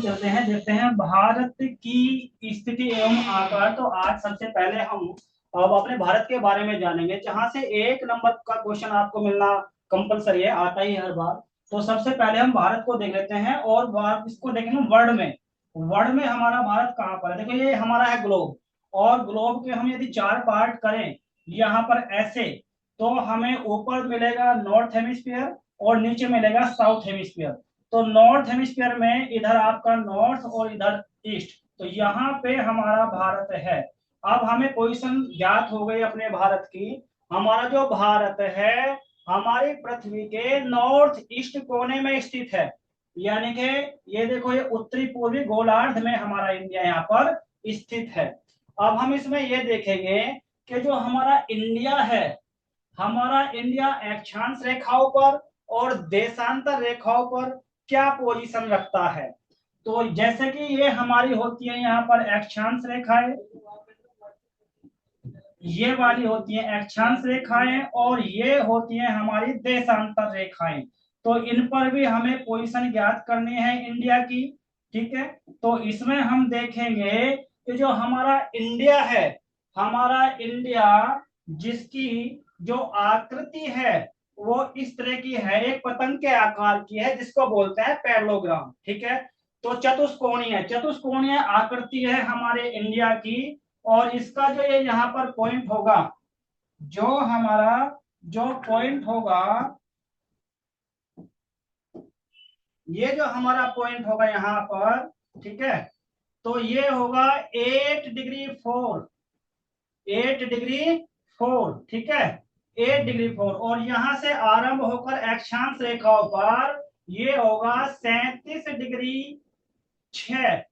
चलते हैं, देखते हैं भारत की स्थिति एवं आकार। तो आज सबसे पहले हम अब अपने भारत के बारे में जानेंगे, जहां से एक नंबर का क्वेश्चन आपको मिलना कंपलसरी है, आता ही हर बार। तो सबसे पहले हम भारत को देख लेते हैं और इसको देखेंगे वर्ल्ड में। वर्ल्ड में हमारा भारत कहाँ पर है? देखो, ये हमारा है ग्लोब, और ग्लोब के हम यदि चार पार्ट करें यहाँ पर ऐसे, तो हमें ऊपर मिलेगा नॉर्थ हेमिस्फीयर और नीचे मिलेगा साउथ हेमिस्फीयर। तो नॉर्थ हेमिस्फीयर में इधर आपका नॉर्थ और इधर ईस्ट, तो यहाँ पे हमारा भारत है। अब हमें पोजीशन ज्ञात हो गई अपने भारत की। हमारा जो भारत है हमारी पृथ्वी के नॉर्थ ईस्ट कोने में स्थित है, यानी कि ये देखो, ये उत्तरी पूर्वी गोलार्ध में हमारा इंडिया यहाँ पर स्थित है। अब हम इसमें ये देखेंगे कि जो हमारा इंडिया है, हमारा इंडिया अक्षांश रेखाओं पर और देशांतर रेखाओं पर क्या पोजीशन रखता है। तो जैसे कि ये हमारी होती है यहाँ पर अक्षांश रेखाएं, ये वाली होती है अक्षांश रेखाएं, और ये होती है हमारी देशांतर रेखाएं। तो इन पर भी हमें पोजीशन ज्ञात करनी है इंडिया की। ठीक है, तो इसमें हम देखेंगे कि जो हमारा इंडिया है, हमारा इंडिया जिसकी जो आकृति है वो इस तरह की है, एक पतंग के आकार की है, जिसको बोलते हैं पैरेललोग्राम। ठीक है, तो चतुष्कोणीय आकृति है हमारे इंडिया की। और इसका जो ये यहाँ पर पॉइंट होगा, जो हमारा जो पॉइंट होगा, ये जो हमारा पॉइंट होगा यहाँ पर, ठीक है, तो ये होगा 8 डिग्री 4, 8 डिग्री 4। ठीक है, 8 डिग्री 4, और यहां से आरंभ होकर अक्षांश रेखाओं पर ये होगा 37 डिग्री 6,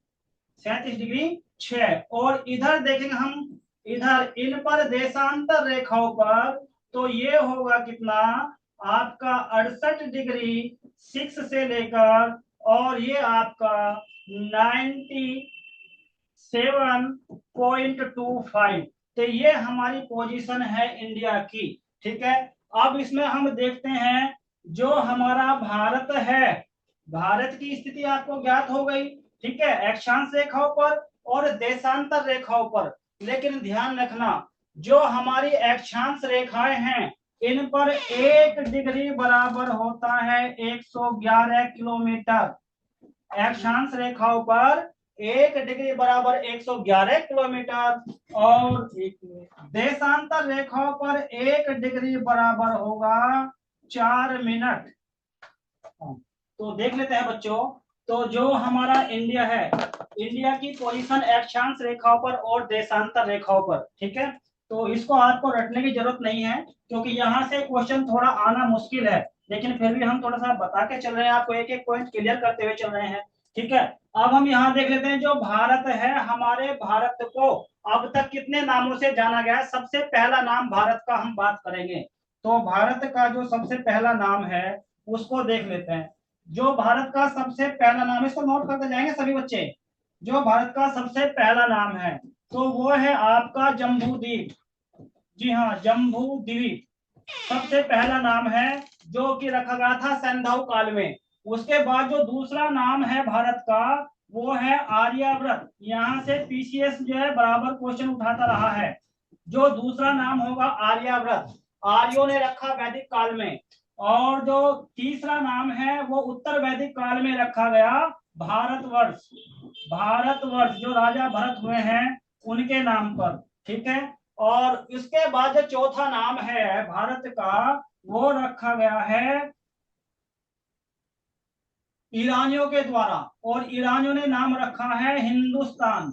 37 डिग्री 6। और इधर देखेंगे हम, इधर इन पर देशांतर रेखाओं पर, तो ये होगा कितना, आपका 68 डिग्री 6 से लेकर, और ये आपका 97.25। तो ये हमारी पोजीशन है इंडिया की। ठीक है, अब इसमें हम देखते हैं जो हमारा भारत है, भारत की स्थिति आपको ज्ञात हो गई। ठीक है, अक्षांश रेखाओं पर और देशांतर रेखाओं पर। लेकिन ध्यान रखना, जो हमारी अक्षांश रेखाएं हैं इन पर 1 डिग्री बराबर होता है 111 किलोमीटर। अक्षांश रेखाओं पर 1 डिग्री बराबर 111 किलोमीटर, और देशांतर रेखाओं पर 1 डिग्री बराबर होगा 4 मिनट। तो देख लेते हैं बच्चों, तो जो हमारा इंडिया है, इंडिया की पोजीशन अक्षांश रेखाओं पर और देशांतर रेखाओं पर। ठीक है, तो इसको आपको रटने की जरूरत नहीं है, क्योंकि यहाँ से क्वेश्चन थोड़ा आना मुश्किल है, लेकिन फिर भी हम थोड़ा सा बता के चल रहे हैं आपको, एक एक पॉइंट क्लियर करते हुए चल रहे हैं। ठीक है, अब हम यहाँ देख लेते हैं, जो भारत है, हमारे भारत को अब तक कितने नामों से जाना गया है। सबसे पहला नाम भारत का हम बात करेंगे, तो भारत का जो सबसे पहला नाम है उसको देख लेते हैं। जो भारत का सबसे पहला नाम है, इसको नोट करते जाएंगे सभी बच्चे। जो भारत का सबसे पहला नाम है तो वो है आपका जम्बू द्वीप। जी हाँ, जम्बू द्वीप सबसे पहला नाम है, जो कि रखा गया था सिंधु काल में। उसके बाद जो दूसरा नाम है भारत का वो है आर्यव्रत। यहाँ से पीसीएस जो है बराबर क्वेश्चन उठाता रहा है। जो दूसरा नाम होगा आर्यव्रत, आर्यों ने रखा वैदिक काल में। और जो तीसरा नाम है वो उत्तर वैदिक काल में रखा गया, भारतवर्ष। भारतवर्ष जो राजा भरत हुए हैं उनके नाम पर। ठीक है, और इसके बाद जो चौथा नाम है भारत का वो रखा गया है ईरानियों के द्वारा, और ईरानियों ने नाम रखा है हिंदुस्तान।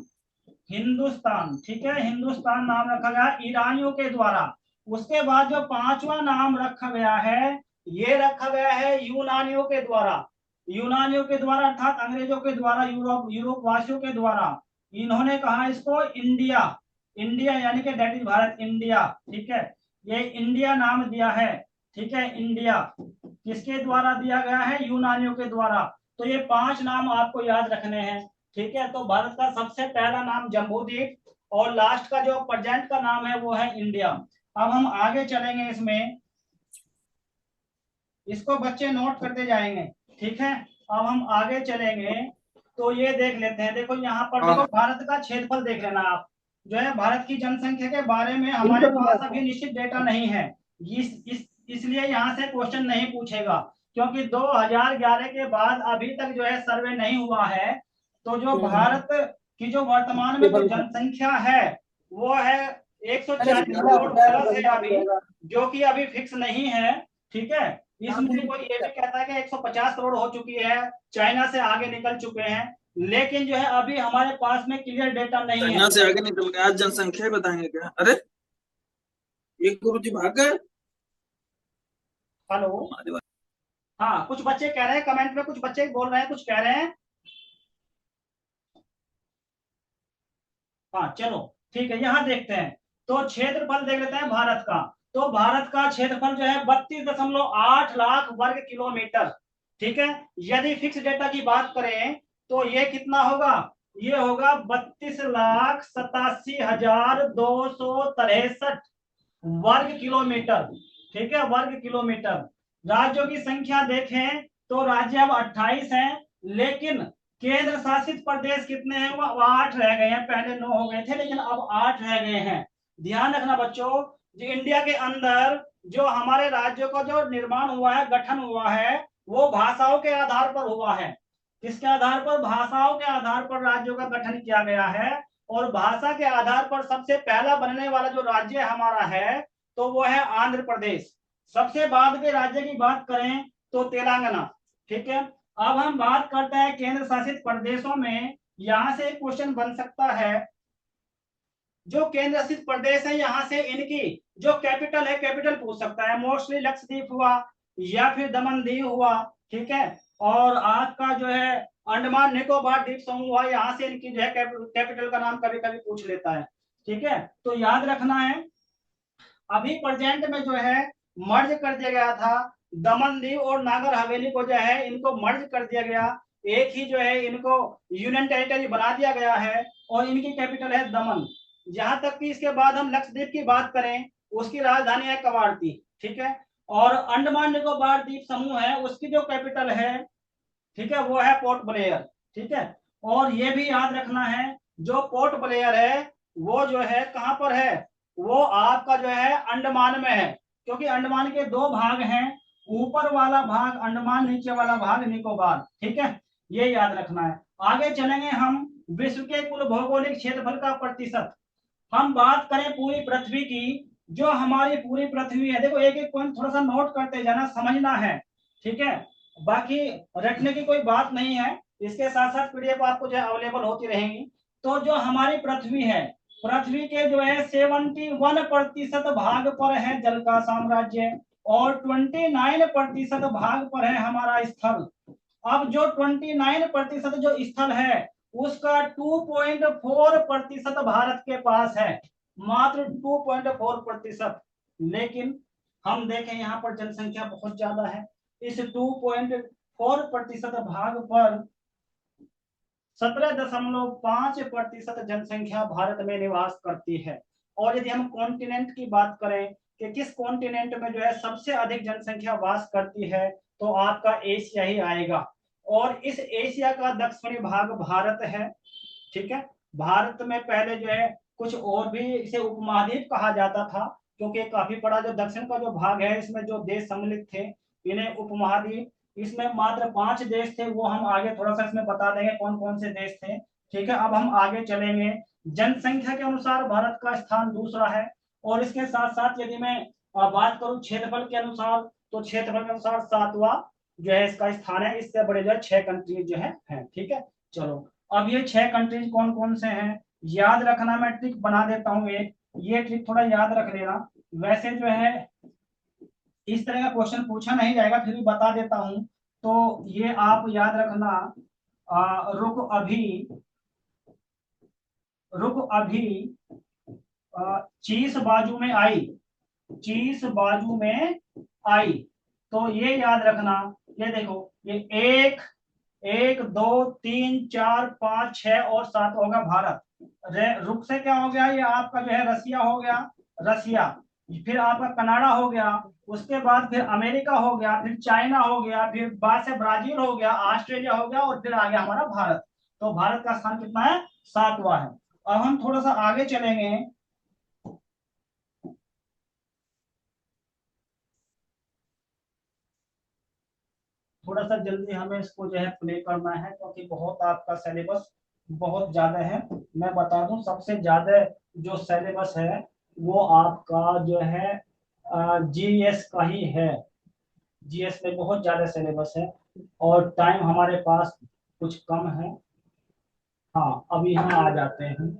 हिंदुस्तान, ठीक है, हिंदुस्तान नाम रखा गया ईरानियों के द्वारा। उसके बाद जो पांचवा नाम रखा गया है, ये रखा गया है यूनानियों के द्वारा। यूनानियों के द्वारा अर्थात अंग्रेजों के द्वारा, यूरोप वासियों के द्वारा। इन्होंने कहा इसको इंडिया। इंडिया यानी कि दैट इज भारत, इंडिया। ठीक है, ये इंडिया नाम दिया है। ठीक है, इंडिया किसके द्वारा दिया गया है? यूनानियों के द्वारा। तो ये 5 नाम आपको याद रखने हैं। ठीक है, तो भारत का सबसे पहला नाम जम्बूद्वीप, और लास्ट का जो प्रेजेंट का नाम है वो है इंडिया। अब हम आगे चलेंगे इसमें, इसको बच्चे नोट करते जाएंगे। ठीक है, अब हम आगे चलेंगे। तो ये देख लेते हैं। देखो यहाँ पर देखो भारत का क्षेत्रफल देख लेना आप, जो है भारत की जनसंख्या के बारे में हमारे पास अभी निश्चित डेटा नहीं है। इसलिए यहाँ से क्वेश्चन नहीं पूछेगा, क्योंकि 2011 के बाद अभी तक जो है सर्वे नहीं हुआ है। तो जो भारत की जो वर्तमान में जो जनसंख्या है वो है 140 करोड़ प्लस है अभी, जो कि अभी फिक्स नहीं है। ठीक है, इसमें कोई ये भी कहता है कि 150 करोड़ हो चुकी है, चाइना से आगे निकल चुके हैं, लेकिन जो है अभी हमारे पास में क्लियर डेटा नहीं है। चाइना से आगे निकल गए, आज जनसंख्या बताएंगे क्या? अरे एक गुरु जी भाग गए। हेलो, हाँ कुछ बच्चे कह रहे हैं कमेंट में, कुछ बच्चे बोल रहे हैं, कुछ कह रहे हैं। हाँ चलो ठीक है, यहाँ देखते हैं। तो क्षेत्रफल देख लेते हैं भारत का। तो भारत का क्षेत्रफल जो है 32.8 लाख वर्ग किलोमीटर। ठीक है, यदि फिक्स डेटा की बात करें तो ये कितना होगा, ये होगा 32,87,263 वर्ग किलोमीटर। ठीक है, वर्ग किलोमीटर। राज्यों की संख्या देखें तो राज्य अब 28 हैं, लेकिन केंद्र शासित प्रदेश कितने हैं, वो 8 रह गए हैं। पहले 9 हो गए थे लेकिन अब 8 रह गए हैं। ध्यान रखना बच्चों, जो इंडिया के अंदर जो हमारे राज्यों का जो निर्माण हुआ है, गठन हुआ है, वो भाषाओं के आधार पर हुआ है। किसके आधार पर? भाषाओं के आधार पर राज्यों का गठन किया गया है। और भाषा के आधार पर सबसे पहला बनने वाला जो राज्य हमारा है तो वो है आंध्र प्रदेश। सबसे बाद के राज्य की बात करें तो तेलंगाना। ठीक है, अब हम बात करते हैं केंद्र शासित प्रदेशों में। यहां से एक क्वेश्चन बन सकता है, जो केंद्र शासित प्रदेश है यहाँ से इनकी जो कैपिटल है, कैपिटल पूछ सकता है। मोस्टली लक्षद्वीप हुआ या फिर दमन दीव हुआ। ठीक है, और आपका जो है अंडमान निकोबार द्वीप समूह हुआ, यहाँ से इनकी जो है कैपिटल का नाम कभी कभी पूछ लेता है। ठीक है, तो याद रखना है अभी प्रेजेंट में जो है मर्ज कर दिया गया था, दमन दीव और नागर हवेली को जो है इनको मर्ज कर दिया गया, एक ही जो है इनको यूनियन टेरिटरी बना दिया गया है, और इनकी कैपिटल है दमन। जहां तक कि इसके बाद हम लक्षद्वीप की बात करें, उसकी राजधानी है कवारती। ठीक है, और अंडमान निकोबार द्वीप समूह है, उसकी जो कैपिटल है, ठीक है, वो है पोर्ट ब्लेयर। ठीक है, और ये भी याद रखना है जो पोर्ट ब्लेयर है वो जो है कहां पर है, वो आपका जो है अंडमान में है। क्योंकि अंडमान के दो भाग हैं, ऊपर वाला भाग अंडमान, नीचे वाला भाग निकोबार। ठीक है, ये याद रखना है। आगे चलेंगे हम, विश्व के कुल भौगोलिक क्षेत्रफल का प्रतिशत। हम बात करें पूरी पृथ्वी की, जो हमारी पूरी पृथ्वी है, देखो एक एक पॉइंट थोड़ा सा नोट करते जाना, समझना है। ठीक है, बाकी रटने की कोई बात नहीं है, इसके साथ साथ पीडीएफ आपको जो है अवेलेबल होती रहेंगी। तो जो हमारी पृथ्वी है, पृथ्वी के जो है 71% भाग पर है जल का साम्राज्य, और 29% भाग पर है हमारा स्थल। अब जो 29% जो स्थल है उसका 2.4% भारत के पास है, मात्र 2.4%। लेकिन हम देखें यहाँ पर जनसंख्या बहुत ज्यादा है। इस 2.4% भाग पर 17.5% जनसंख्या भारत में निवास करती है। और यदि हम कॉन्टिनेंट की बात करें कि किस कॉन्टिनेंट में जो है सबसे अधिक जनसंख्या वास करती है, तो आपका एशिया ही आएगा। और इस एशिया का दक्षिणी भाग भारत है। ठीक है, भारत में पहले जो है कुछ और भी इसे उपमहाद्वीप कहा जाता था, क्योंकि काफी बड़ा जो दक्षिण का जो भाग है इसमें जो देश सम्मिलित थे इन्हें उपमहाद्वीप। इसमें मात्र 5 देश थे, वो हम आगे थोड़ा सा इसमें बता देंगे कौन कौन से देश थे। ठीक है, अब हम आगे चलेंगे। जनसंख्या के अनुसार भारत का स्थान दूसरा है, और इसके साथ साथ यदि मैं बात करूं क्षेत्रफल के अनुसार, तो क्षेत्रफल के अनुसार 7वां जो है इसका स्थान है। इससे बड़े जो है 6 कंट्रीज जो है। ठीक है, चलो अब ये 6 कंट्रीज कौन कौन से हैं याद रखना, मैं ट्रिक बना देता हूँ एक, ये ट्रिक थोड़ा याद रख लेना। वैसे जो है इस तरह का क्वेश्चन पूछा नहीं जाएगा, फिर भी बता देता हूं। तो ये आप याद रखना, रुक अभी चीस बाजू में आई, चीस बाजू में आई। तो ये याद रखना, ये देखो, ये 1 1 2 3 4 5 6 और 7 होगा भारत। रुक से क्या हो गया, ये आपका जो है रसिया हो गया, रसिया। फिर आपका कनाडा हो गया, उसके बाद फिर अमेरिका हो गया, फिर चाइना हो गया, फिर बाद से ब्राजील हो गया, ऑस्ट्रेलिया हो गया, और फिर आ गया हमारा भारत। तो भारत का स्थान कितना है? 7वां है। अब हम थोड़ा सा आगे चलेंगे। थोड़ा सा जल्दी हमें इसको जो है प्ले करना है, क्योंकि बहुत आपका सिलेबस बहुत ज्यादा है। मैं बता दूं, सबसे ज्यादा जो सिलेबस है वो आपका जो है जीएस का ही है। जीएस में बहुत ज्यादा सिलेबस है और टाइम हमारे पास कुछ कम है। हाँ, अभी हम आ जाते हैं।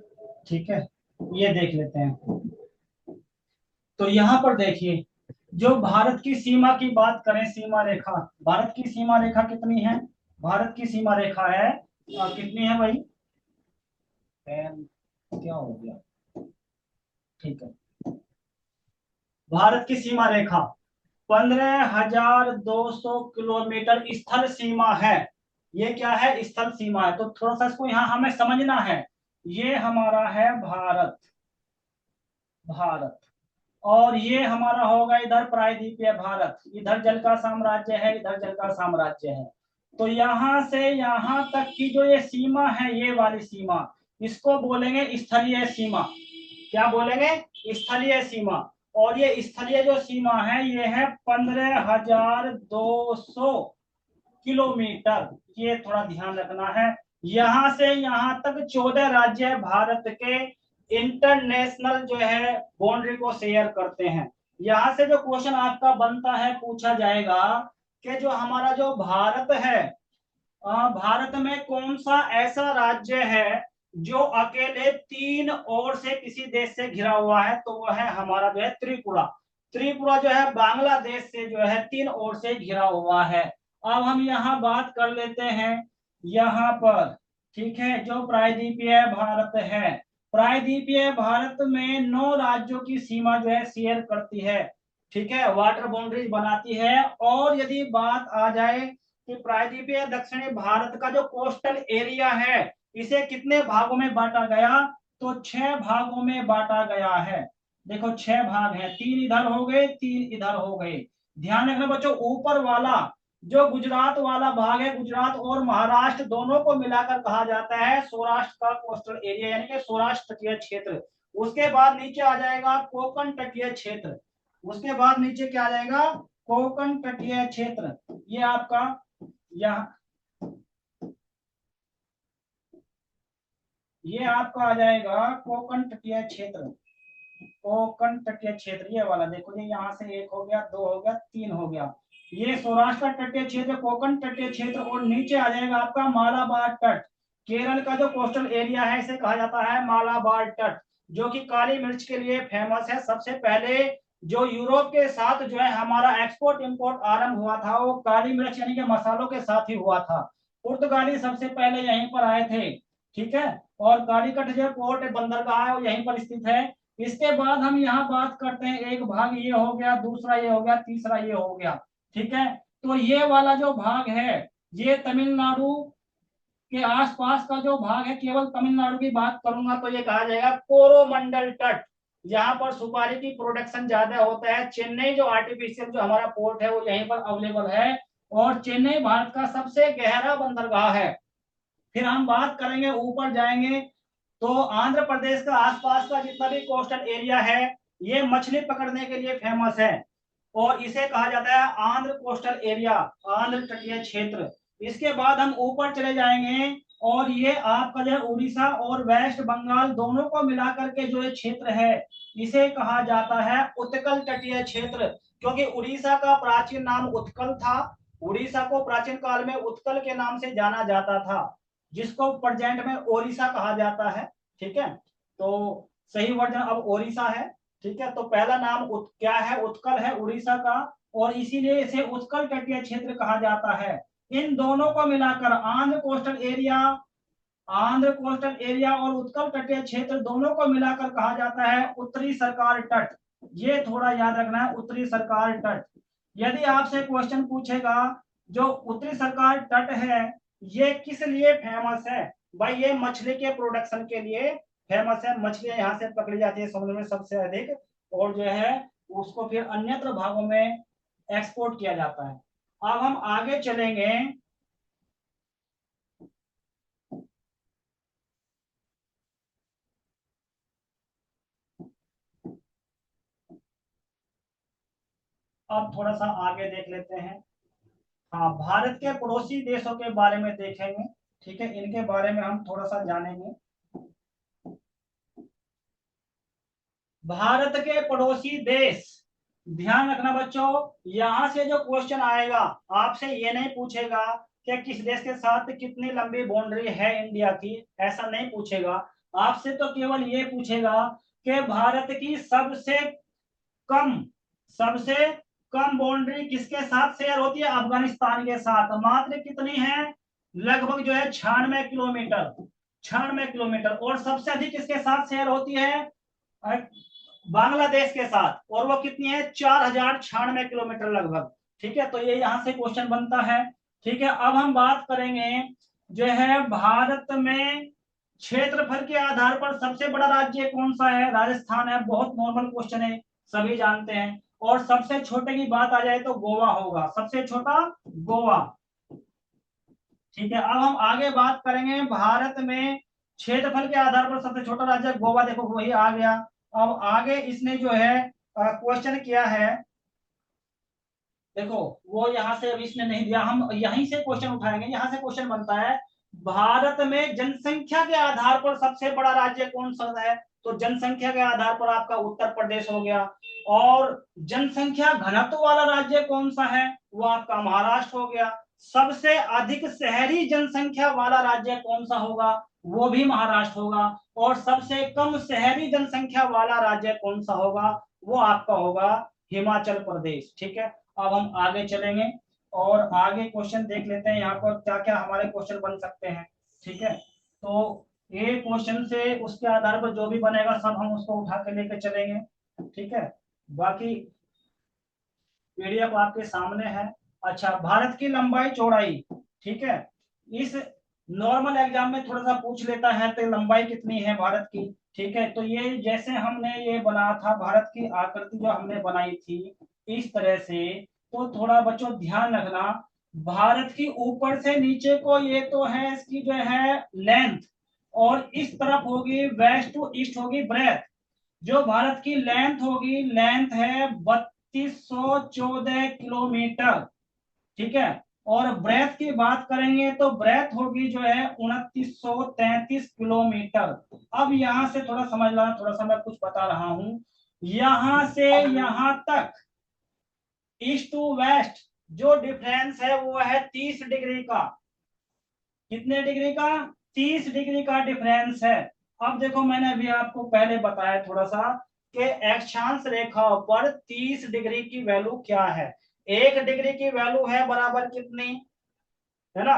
ठीक है, ये देख लेते हैं। तो यहाँ पर देखिए, जो भारत की सीमा की बात करें, सीमा रेखा, भारत की सीमा रेखा कितनी है? भारत की सीमा रेखा है कितनी है भाई? क्या हो गया? ठीक है, भारत की सीमा रेखा 15,200 किलोमीटर स्थल सीमा है। ये क्या है? स्थल सीमा है। तो थोड़ा सा इसको यहाँ हमें समझना है। ये हमारा है भारत, भारत। और ये हमारा होगा इधर प्रायद्वीपीय भारत, इधर जल का साम्राज्य है, इधर जल का साम्राज्य है। तो यहां से यहां तक की जो ये सीमा है, ये वाली सीमा, इसको बोलेंगे स्थलीय सीमा। क्या बोलेंगे? स्थलीय सीमा। और ये स्थलीय जो सीमा है ये है 15,200 किलोमीटर। ये थोड़ा ध्यान रखना है। यहां से यहां तक 14 राज्य भारत के इंटरनेशनल जो है बाउंड्री को शेयर करते हैं। यहां से जो क्वेश्चन आपका बनता है, पूछा जाएगा कि जो हमारा जो भारत है, भारत में कौन सा ऐसा राज्य है जो अकेले 3 ओर से किसी देश से घिरा हुआ है? तो वो है हमारा जो है त्रिपुरा। त्रिपुरा जो है बांग्लादेश से जो है 3 ओर से घिरा हुआ है। अब हम यहाँ बात कर लेते हैं यहाँ पर। ठीक है, जो प्रायद्वीपीय भारत है, प्रायद्वीपीय भारत में 9 राज्यों की सीमा जो है शेयर करती है। ठीक है, वाटर बाउंड्रीज बनाती है। और यदि बात आ जाए कि प्रायद्वीपीय दक्षिणी भारत का जो कोस्टल एरिया है, इसे कितने भागों में बांटा गया? तो 6 भागों में बांटा गया है। देखो 6 भाग हैं, 3 इधर हो गए, 3 इधर हो गए। ध्यान रखना बच्चों, ऊपर वाला जो गुजरात वाला भाग है, गुजरात और महाराष्ट्र दोनों को मिलाकर कहा जाता है सौराष्ट्र का कोस्टल एरिया, यानी कि सौराष्ट्र तटीय क्षेत्र। उसके बाद नीचे आ जाएगा कोकण तटीय क्षेत्र। उसके बाद नीचे क्या आ जाएगा? कोकण तटीय क्षेत्र। ये आपका यहाँ, ये आपका आ जाएगा कोकण तटीय क्षेत्र। कोकण तटीय क्षेत्र ये वाला देखो, ये यहाँ से 1 हो गया, 2 हो गया, 3 हो गया। ये सौराष्ट्र का तटीय क्षेत्र, कोकण तटीय क्षेत्र। और नीचे आ जाएगा आपका मालाबार तट। केरल का जो कोस्टल एरिया है इसे कहा जाता है मालाबार तट, जो कि काली मिर्च के लिए फेमस है। सबसे पहले जो यूरोप के साथ जो है हमारा एक्सपोर्ट इंपोर्ट आरंभ हुआ था, वो काली मिर्च यानी कि मसालों के साथ ही हुआ था। पुर्तगाली सबसे पहले यहीं पर आए थे। ठीक है, और कालीकट जो पोर्ट बंदरगाह है वो यहीं पर स्थित है। इसके बाद हम यहाँ बात करते हैं, एक भाग ये हो गया, दूसरा ये हो गया, तीसरा ये हो गया। ठीक है, तो ये वाला जो भाग है, ये तमिलनाडु के आसपास का जो भाग है, केवल तमिलनाडु की बात करूंगा तो ये कहा जाएगा कोरोमंडल तट। यहाँ पर सुपारी की प्रोडक्शन ज्यादा होता है। चेन्नई जो आर्टिफिशियल जो हमारा पोर्ट है वो यहीं पर अवेलेबल है। और चेन्नई भारत का सबसे गहरा बंदरगाह है। फिर हम बात करेंगे, ऊपर जाएंगे तो आंध्र प्रदेश का आसपास का जितना भी कोस्टल एरिया है, ये मछली पकड़ने के लिए फेमस है। और इसे कहा जाता है आंध्र कोस्टल एरिया, आंध्र तटीय क्षेत्र। इसके बाद हम ऊपर चले जाएंगे और ये आपका जो है उड़ीसा और वेस्ट बंगाल दोनों को मिलाकर के जो ये क्षेत्र है, इसे कहा जाता है उत्कल तटीय क्षेत्र। क्योंकि उड़ीसा का प्राचीन नाम उत्कल था। उड़ीसा को प्राचीन काल में उत्कल के नाम से जाना जाता था, जिसको प्रेजेंट में ओडिशा कहा जाता है। ठीक है, तो सही वर्जन अब ओडिशा है। ठीक है, तो पहला नाम क्या है? उत्कल है उड़ीसा का, और इसीलिए इसे उत्कल तटीय क्षेत्र कहा जाता है। इन दोनों को मिलाकर आंध्र कोस्टल एरिया और उत्कल तटीय क्षेत्र दोनों को मिलाकर कहा जाता है उत्तरी सरकार तट। ये थोड़ा याद रखना है, उत्तरी सरकार तट। यदि आपसे क्वेश्चन पूछेगा जो उत्तरी सरकार तट है ये किस लिए फेमस है? भाई ये मछली के प्रोडक्शन के लिए फेमस है। मछलियां यहाँ से पकड़ी जाती है समुद्र में सबसे अधिक, और जो है उसको फिर अन्यत्र भागों में एक्सपोर्ट किया जाता है। अब हम आगे चलेंगे। अब थोड़ा सा आगे देख लेते हैं। हाँ, भारत के पड़ोसी देशों के बारे में देखेंगे, ठीक है, इनके बारे में हम थोड़ा सा जानेंगे। भारत के पड़ोसी देश, ध्यान रखना बच्चों, यहां से जो क्वेश्चन आएगा आपसे ये नहीं पूछेगा कि किस देश के साथ कितनी लंबी बाउंड्री है इंडिया की, ऐसा नहीं पूछेगा। आपसे तो केवल ये पूछेगा कि भारत की कम सबसे कम बाउंड्री किसके साथ शेयर होती है, अफगानिस्तान के साथ। मात्र कितनी है, लगभग जो है 96 किलोमीटर, 96 किलोमीटर। और सबसे अधिक किसके साथ शेयर होती है, बांग्लादेश के साथ, और वो कितनी है, 4096 किलोमीटर लगभग। ठीक है, तो ये यहां से क्वेश्चन बनता है। ठीक है, अब हम बात करेंगे जो है भारत में क्षेत्रफल के आधार पर सबसे बड़ा राज्य कौन सा है, राजस्थान है। बहुत नॉर्मल क्वेश्चन है, सभी जानते हैं। और सबसे छोटे की बात आ जाए तो गोवा होगा, सबसे छोटा गोवा। ठीक है, अब हम आगे बात करेंगे भारत में क्षेत्रफल के आधार पर सबसे छोटा राज्य गोवा, देखो वही आ गया। अब आगे इसने जो है क्वेश्चन किया है, देखो वो यहां से अभी इसने नहीं दिया, हम यहीं से क्वेश्चन उठाएंगे। यहां से क्वेश्चन बनता है भारत में जनसंख्या के आधार पर सबसे बड़ा राज्य कौन सा है, तो जनसंख्या के आधार पर आपका उत्तर प्रदेश हो गया। और जनसंख्या घनत्व वाला राज्य कौन सा है, वो आपका महाराष्ट्र हो गया। सबसे अधिक शहरी जनसंख्या वाला राज्य कौन सा होगा, वो भी महाराष्ट्र होगा। और सबसे कम शहरी जनसंख्या वाला राज्य कौन सा होगा, वो आपका होगा हिमाचल प्रदेश। ठीक है, अब हम आगे चलेंगे और आगे क्वेश्चन देख लेते हैं यहाँ पर क्या क्या हमारे क्वेश्चन बन सकते हैं। ठीक है, तो ये क्वेश्चन से उसके आधार पर जो भी बनेगा सब हम उसको उठा के लेके चलेंगे। ठीक है, बाकी पीडीएफ आपके सामने है। अच्छा, भारत की लंबाई चौड़ाई, ठीक है, इस नॉर्मल एग्जाम में थोड़ा सा पूछ लेता है तो लंबाई कितनी है भारत की। ठीक है, तो ये जैसे हमने ये बनाया था, भारत की आकृति जो हमने बनाई थी इस तरह से, तो थोड़ा बच्चों ध्यान रखना, भारत की ऊपर से नीचे को ये तो है इसकी जो है लेंथ, और इस तरफ होगी वेस्ट टू ईस्ट होगी ब्रेथ। जो भारत की लेंथ होगी, लेंथ है 3214 किलोमीटर। ठीक है, और ब्रेथ की बात करेंगे तो ब्रेथ होगी जो है 2933 किलोमीटर। अब यहां से थोड़ा समझ लो, थोड़ा सा मैं कुछ बता रहा हूं, यहां से यहां तक ईस्ट टू वेस्ट जो डिफरेंस है वो है 30 डिग्री का। कितने डिग्री का, 30 डिग्री का डिफरेंस है। अब देखो मैंने अभी आपको पहले बताया थोड़ा सा कि अक्षांश रेखा पर 30 डिग्री की वैल्यू क्या है। 1 डिग्री की वैल्यू है बराबर कितनी, है ना,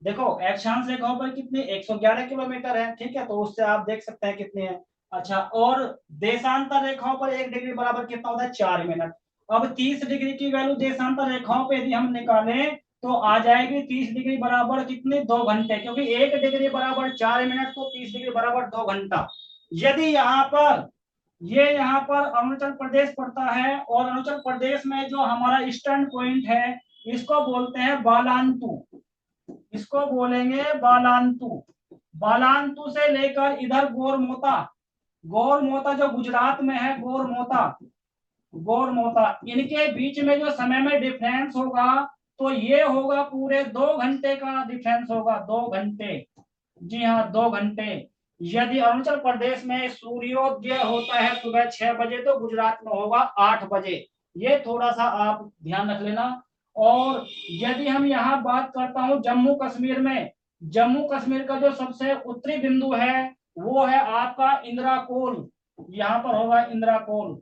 देखो अक्षांश रेखाओं पर कितनी 111 किलोमीटर है। ठीक है, तो उससे आप देख सकते हैं कितनी है। अच्छा, और देशांतर रेखाओं पर 1 डिग्री बराबर कितना होता है, 4 मिनट। अब 30 डिग्री की वैल्यू देशांतर रेखाओं पे यदि हम निकालें तो आ जाएगी 30 डिग्री बराबर कितने, 2 घंटे, क्योंकि 1 डिग्री बराबर 4 मिनट, तो 30 डिग्री बराबर 2 घंटा। यदि यहाँ पर अरुणाचल प्रदेश पड़ता है, और अरुणाचल प्रदेश में जो हमारा ईस्टर्न पॉइंट है इसको बोलते हैं बालांतु, इसको बोलेंगे बालांतु। बालांतु से लेकर इधर गोरमोता, गोरमोता जो गुजरात में है, गोरमोता, गोरमोता, इनके बीच में जो समय में डिफरेंस होगा तो ये होगा पूरे 2 घंटे का डिफरेंस होगा, 2 घंटे। जी हाँ, 2 घंटे। यदि अरुणाचल प्रदेश में सूर्योदय होता है सुबह 6 बजे तो गुजरात में होगा 8 बजे। ये थोड़ा सा आप ध्यान रख लेना। और यदि हम यहाँ बात करता हूँ जम्मू कश्मीर में, जम्मू कश्मीर का जो सबसे उत्तरी बिंदु है वो है आपका इंदिरा कोल, यहाँ पर होगा इंदिरा कोल,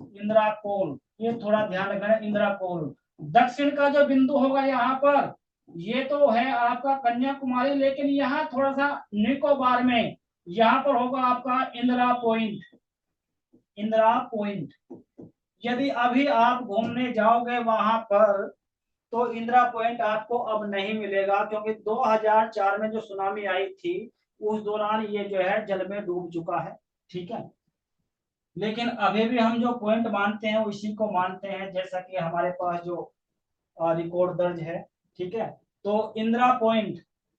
इंदिरा कोल, ये थोड़ा ध्यान रखना है, इंदिरा कोल। दक्षिण का जो बिंदु होगा यहाँ पर, ये तो है आपका कन्याकुमारी, लेकिन यहाँ थोड़ा सा निकोबार में यहाँ पर होगा आपका इंदिरा पॉइंट, इंदिरा पॉइंट। यदि अभी आप घूमने जाओगे वहां पर तो इंदिरा पॉइंट आपको अब नहीं मिलेगा, क्योंकि 2004 में जो सुनामी आई थी उस दौरान ये जो है जल में डूब चुका है। ठीक है, लेकिन अभी भी हम जो पॉइंट मानते हैं उसी को मानते हैं, जैसा कि हमारे पास जो रिकॉर्ड दर्ज है। ठीक है, तो इंदिरा पॉइंट,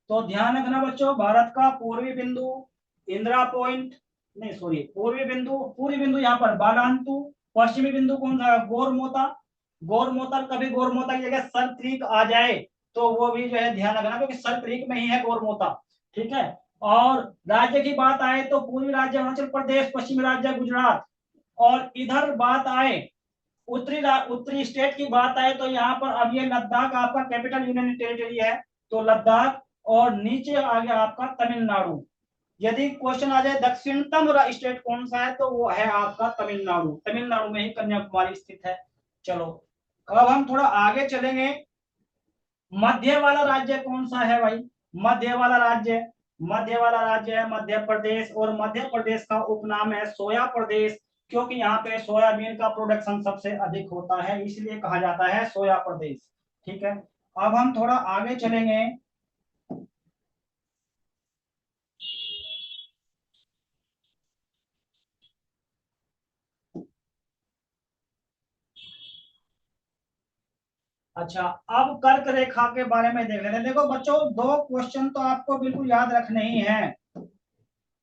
तो ध्यान रखना बच्चों, भारत का पूर्वी बिंदु इंदिरा पॉइंट, नहीं सॉरी, पूर्वी बिंदु, पूर्वी बिंदु यहाँ पर बालांतु, पश्चिमी बिंदु कौन सा, गोरमोता, गौरमोता, कभी गौरमोता की जगह सरक्रीक आ जाए तो वो भी जो है ध्यान रखना, क्योंकि सरक्रीक में ही है गौरमोता। ठीक है। और राज्य की बात आए तो पूर्वी राज्य अरुणाचल प्रदेश, पश्चिमी राज्य गुजरात, और इधर बात आए उत्तरी स्टेट की बात आए तो यहाँ पर अब ये लद्दाख आपका कैपिटल यूनियन टेरिटरी है, तो लद्दाख, और नीचे आ गया आपका तमिलनाडु। यदि क्वेश्चन आ जाए दक्षिणतम स्टेट कौन सा है तो वो है आपका तमिलनाडु। तमिलनाडु में ही कन्याकुमारी स्थित है। चलो अब हम थोड़ा आगे चलेंगे। मध्य वाला राज्य कौन सा है भाई? मध्य वाला राज्य है मध्य प्रदेश, और मध्य प्रदेश का उपनाम है सोया प्रदेश, क्योंकि यहाँ पे सोयाबीन का प्रोडक्शन सबसे अधिक होता है, इसलिए कहा जाता है सोया प्रदेश। ठीक है। अब हम थोड़ा आगे चलेंगे। अच्छा, अब कर्क रेखा के बारे में देख लेते हैं। देखो बच्चों, दो क्वेश्चन तो आपको बिल्कुल याद रखने ही हैं।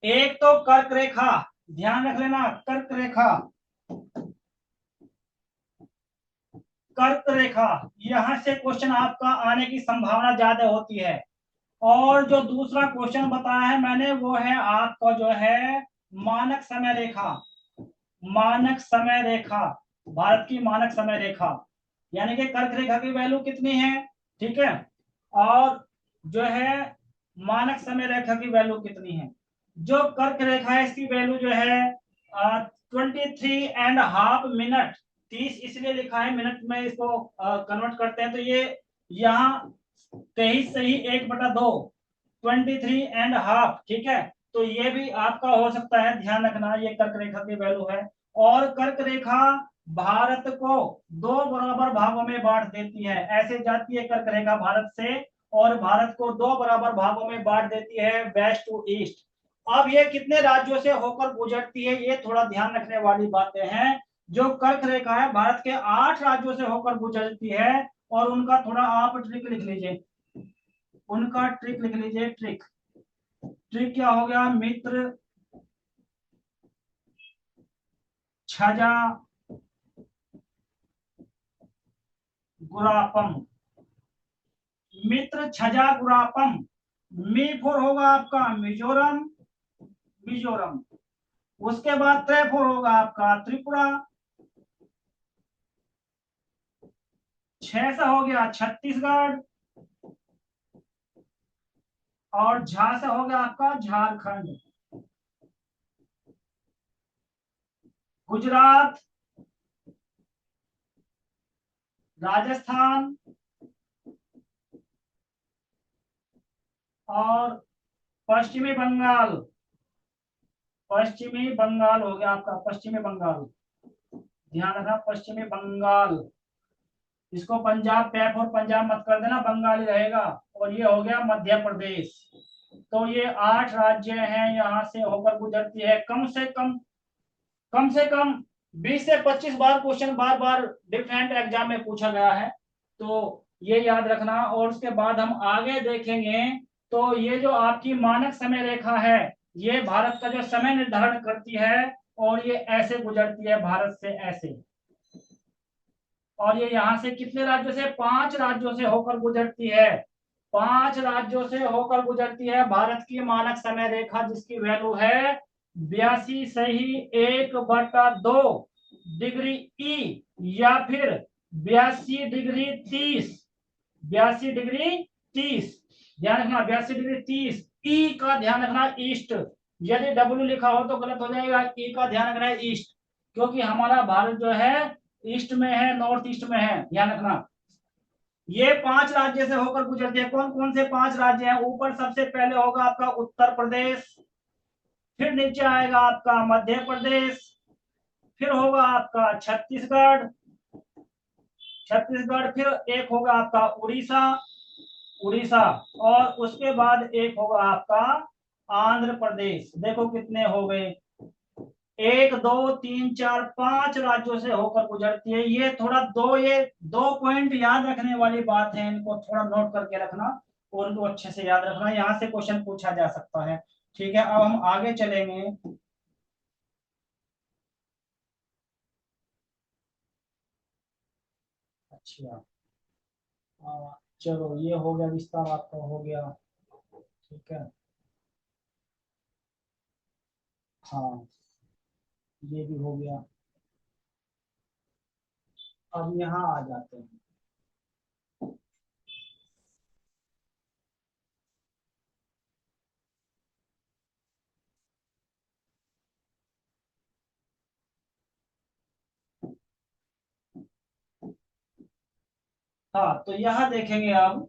एक तो कर्क रेखा, ध्यान रख लेना, कर्क रेखा, कर्क रेखा, यहां से क्वेश्चन आपका आने की संभावना ज्यादा होती है। और जो दूसरा क्वेश्चन बताया है मैंने वो है आपका जो है मानक समय रेखा। मानक समय रेखा, भारत की मानक समय रेखा, यानी कि कर्क रेखा की वैल्यू कितनी है। ठीक है। और जो है मानक समय रेखा की वैल्यू कितनी है। जो कर्क रेखा है इसकी वैल्यू जो है 23.5 मिनट। 30 इसलिए लिखा है, मिनट में इसको कन्वर्ट करते हैं तो ये यहाँ 23/1/2, 23.5। ठीक है। तो ये भी आपका हो सकता है, ध्यान रखना, ये कर्क रेखा की वैल्यू है। और कर्क रेखा भारत को दो बराबर भागों में बांट देती है, ऐसे जाती है कर्क रेखा भारत से, और भारत को दो बराबर भागों में बांट देती है, वेस्ट टू ईस्ट। अब ये कितने राज्यों से होकर गुजरती है, ये थोड़ा ध्यान रखने वाली बातें हैं। जो कर्क रेखा है भारत के 8 राज्यों से होकर गुजरती है, और उनका थोड़ा आप ट्रिक लिख लीजिए, उनका ट्रिक लिख लीजिए। ट्रिक, ट्रिक क्या हो गया? मित्र, छजा, गुरापम। मित्र, छजा, गुरापम। मी फोर होगा आपका मिजोरम, मिजोरम। उसके बाद त्रे फोर होगा आपका त्रिपुरा। 6 से हो गया छत्तीसगढ़, और झा से हो गया आपका झारखंड। गुजरात, राजस्थान, और पश्चिमी बंगाल। पश्चिमी बंगाल हो गया आपका पश्चिमी बंगाल, ध्यान रखना, पश्चिमी बंगाल। इसको पंजाब पैप और पंजाब मत कर देना, बंगाली रहेगा। और ये हो गया मध्य प्रदेश। तो ये 8 राज्य हैं, यहाँ से होकर गुजरती है। कम से कम 20 से 25 बार क्वेश्चन बार बार डिफरेंट एग्जाम में पूछा गया है, तो ये याद रखना। और उसके बाद हम आगे देखेंगे, तो ये जो आपकी मानक समय रेखा है, ये भारत का जो समय निर्धारण करती है, और ये ऐसे गुजरती है भारत से ऐसे। और ये यहाँ से कितने राज्यों से? 5 राज्यों से होकर गुजरती है। 5 राज्यों से होकर गुजरती है भारत की मानक समय रेखा, जिसकी वैल्यू है 82/2 डिग्री ई, या फिर 82 डिग्री 30। 82 डिग्री 30, ध्यान रखना, 82 डिग्री 30। ई का ध्यान रखना, ईस्ट। यदि डब्ल्यू लिखा हो तो गलत हो जाएगा, ई का ध्यान रखना है ईस्ट, क्योंकि हमारा भारत जो है ईस्ट में है, नॉर्थ ईस्ट में है, ध्यान रखना। ये 5 राज्य से होकर गुजरती है। कौन कौन से 5 राज्य हैं? ऊपर सबसे पहले होगा आपका उत्तर प्रदेश, फिर नीचे आएगा आपका मध्य प्रदेश, फिर होगा आपका छत्तीसगढ़, छत्तीसगढ़, फिर एक होगा आपका उड़ीसा, उड़ीसा, और उसके बाद एक होगा आपका आंध्र प्रदेश। देखो कितने हो गए, 1 2 3 4 5 राज्यों से होकर गुजरती है। ये 2 पॉइंट याद रखने वाली बात है, इनको थोड़ा नोट करके रखना, और इनको अच्छे से याद रखना, यहाँ से क्वेश्चन पूछा जा सकता है। ठीक है। अब हम आगे चलेंगे। अच्छा, चलो ये हो गया, विस्तार आपका हो गया। ठीक है, हाँ ये भी हो गया। अब यहाँ आ जाते हैं। हाँ तो यहाँ देखेंगे अब,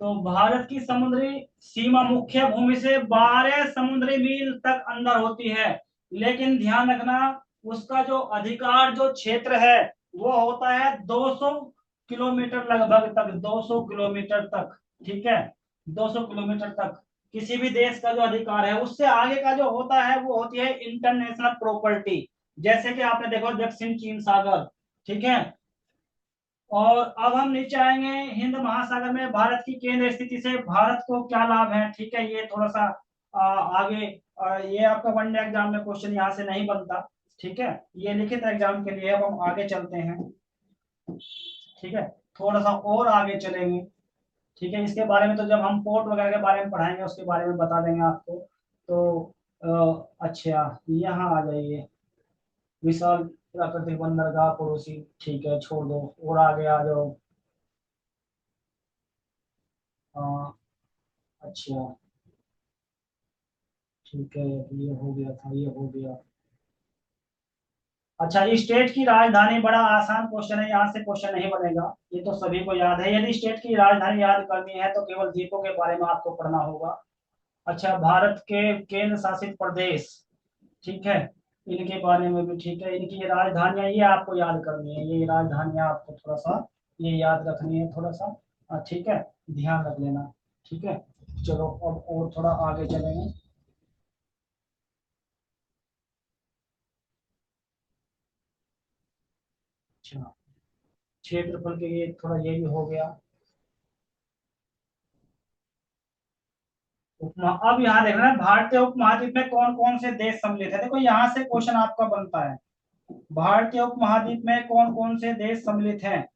तो भारत की समुद्री सीमा मुख्य भूमि से 12 समुद्री मील तक अंदर होती है, लेकिन ध्यान रखना उसका जो अधिकार जो क्षेत्र है वो होता है 200 किलोमीटर लगभग तक, 200 किलोमीटर तक। ठीक है, 200 किलोमीटर तक किसी भी देश का जो अधिकार है, उससे आगे का जो होता है वो होती है इंटरनेशनल प्रॉपर्टी। जैसे कि आपने देखो दक्षिण चीन सागर। ठीक है, और अब हम नीचे आएंगे, हिंद महासागर में भारत की केंद्र स्थिति से भारत को क्या लाभ है। ठीक है, ये थोड़ा सा आगे, ये आपका वनडे एग्जाम में क्वेश्चन यहाँ से नहीं बनता। ठीक है, ये लिखित एग्जाम के लिए। अब हम आगे चलते हैं। ठीक है, थोड़ा सा और आगे चलेंगे। ठीक है, इसके बारे में तो जब हम पोर्ट वगैरह के बारे में पढ़ाएंगे उसके बारे में बता देंगे आपको। तो अच्छा यहाँ आ जाइए, विशाल प्राकृतिक बंदरगाह पड़ोसी। ठीक है, छोड़ दो, और आगे आ जाओ। अच्छा, ठीक है, ये हो गया था, ये हो गया। अच्छा, स्टेट की राजधानी, बड़ा आसान क्वेश्चन है, यहाँ से क्वेश्चन नहीं बनेगा, ये तो सभी को याद है। यदि स्टेट की राजधानी याद करनी है तो केवल द्वीपों के बारे में आपको पढ़ना होगा। अच्छा, भारत के केंद्र शासित प्रदेश। ठीक है, इनके बारे में भी। ठीक है, इनकी ये राजधानियां ये आपको याद करनी है, ये राजधानियां आपको थोड़ा सा ये याद रखनी है थोड़ा सा। ठीक है, ध्यान रख लेना। ठीक है, चलो अब और थोड़ा आगे चलेंगे। अच्छा, क्षेत्रफल के लिए थोड़ा ये भी हो गया। उपमा, अब यहाँ देखना है भारतीय उपमहाद्वीप में कौन कौन से देश सम्मिलित है। देखो यहाँ से क्वेश्चन आपका बनता है, भारतीय उपमहाद्वीप में कौन कौन से देश सम्मिलित हैं।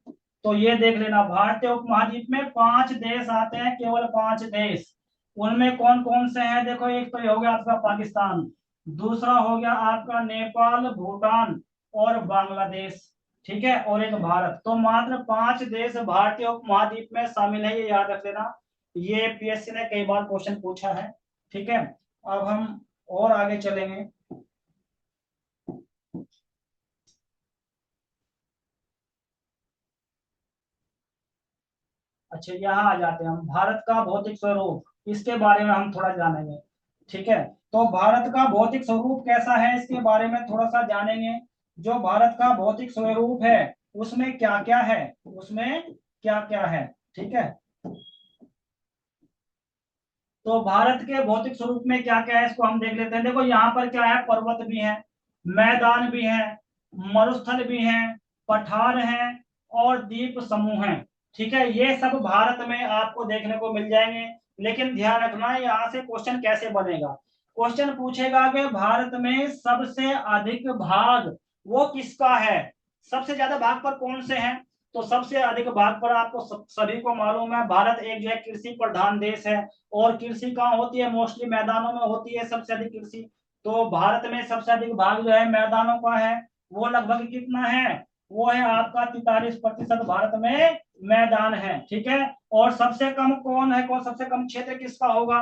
तो ये देख लेना, भारतीय उपमहाद्वीप में 5 देश आते हैं, केवल 5 देश। उनमें कौन कौन से हैं, देखो एक तो ये हो गया आपका पाकिस्तान, दूसरा हो गया आपका नेपाल, भूटान और बांग्लादेश। ठीक है, और एक भारत। तो मात्र 5 देश भारतीय उपमहाद्वीप में शामिल है, ये याद रख लेना। ये पीएससी ने कई बार क्वेश्चन पूछा है। ठीक है, अब हम और आगे चलेंगे। अच्छा, यहाँ आ जाते हैं हम, भारत का भौतिक स्वरूप, इसके बारे में हम थोड़ा जानेंगे। ठीक है, तो भारत का भौतिक स्वरूप कैसा है इसके बारे में थोड़ा सा जानेंगे। जो भारत का भौतिक स्वरूप है उसमें क्या क्या है, उसमें क्या क्या है। ठीक है, तो भारत के भौतिक स्वरूप में क्या क्या है इसको हम देख लेते हैं। देखो यहाँ पर क्या है, पर्वत भी है, मैदान भी है, मरुस्थल भी है, पठार है और द्वीप समूह है। ठीक है, ये सब भारत में आपको देखने को मिल जाएंगे। लेकिन ध्यान रखना यहाँ से क्वेश्चन कैसे बनेगा। क्वेश्चन पूछेगा कि भारत में सबसे अधिक भाग वो किसका है, सबसे ज्यादा भाग पर कौन से हैं। तो सबसे अधिक भाग पर आपको सभी को मालूम है, भारत एक जो है कृषि प्रधान देश है। और कृषि कहाँ होती है, मोस्टली मैदानों में होती है सबसे अधिक कृषि। तो भारत में सबसे अधिक भाग जो है मैदानों का है, वो लगभग कितना है, वो है आपका 43% भारत में मैदान है। ठीक है, और सबसे कम कौन है, कौन सबसे कम क्षेत्र किसका होगा,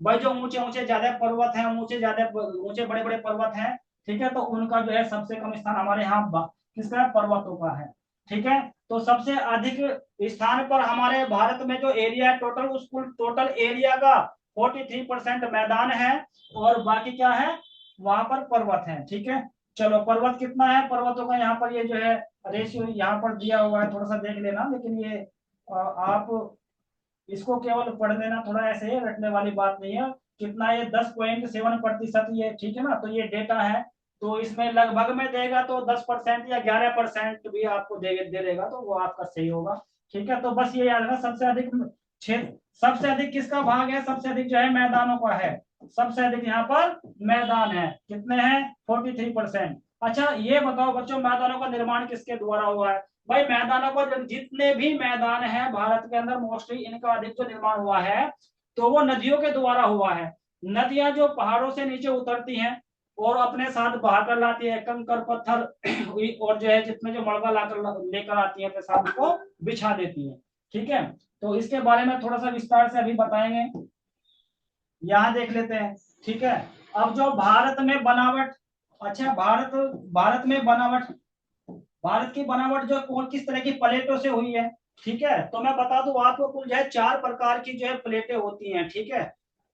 भाई जो ऊंचे ऊंचे ज्यादा पर्वत हैं, ऊंचे ज्यादा ऊंचे बड़े बड़े पर्वत हैं। ठीक है, तो उनका जो है सबसे कम स्थान हमारे यहाँ किसका है, पर्वतों का है। ठीक है, तो सबसे अधिक स्थान पर हमारे भारत में जो एरिया है टोटल, उस कुल टोटल एरिया का 43% मैदान है, और बाकी क्या है, वहां पर पर्वत है। ठीक है, चलो पर्वत कितना है, पर्वतों का यहाँ पर ये जो है रेशियो यहाँ पर दिया हुआ है, थोड़ा सा देख लेना। लेकिन ये आप इसको केवल पढ़ लेना, थोड़ा ऐसे रटने वाली बात नहीं है। कितना, ये 10.7% ये। ठीक है ना, तो ये डेटा है। तो इसमें लगभग में देगा तो 10% या 11% भी आपको दे देगा, तो वो आपका सही होगा। ठीक है, तो बस ये याद रखना, सबसे अधिक क्षेत्र, सबसे अधिक किसका भाग है, सबसे अधिक जो है मैदानों का है। सबसे अधिक यहाँ पर मैदान है, कितने हैं, 43%। अच्छा ये बताओ बच्चों, मैदानों का निर्माण किसके द्वारा हुआ है। भाई मैदानों को, जितने भी मैदान है भारत के अंदर मोस्टली इनका अधिक जो निर्माण हुआ है तो वो नदियों के द्वारा हुआ है। नदियां जो पहाड़ों से नीचे उतरती हैं और अपने साथ बहाकर लाती है कंकर पत्थर और जो है जितने जो मलबा लाकर लेकर आती है अपने साथ को बिछा देती है। ठीक है, तो इसके बारे में थोड़ा सा विस्तार से अभी बताएंगे, यहाँ देख लेते हैं। ठीक है, अब जो भारत में बनावट, अच्छा भारत भारत में बनावट, भारत की बनावट जो कौन किस तरह की प्लेटों से हुई है। ठीक है, तो मैं बता दूं आपको, कुल जो है 4 प्रकार की जो है प्लेटें होती हैं। ठीक है,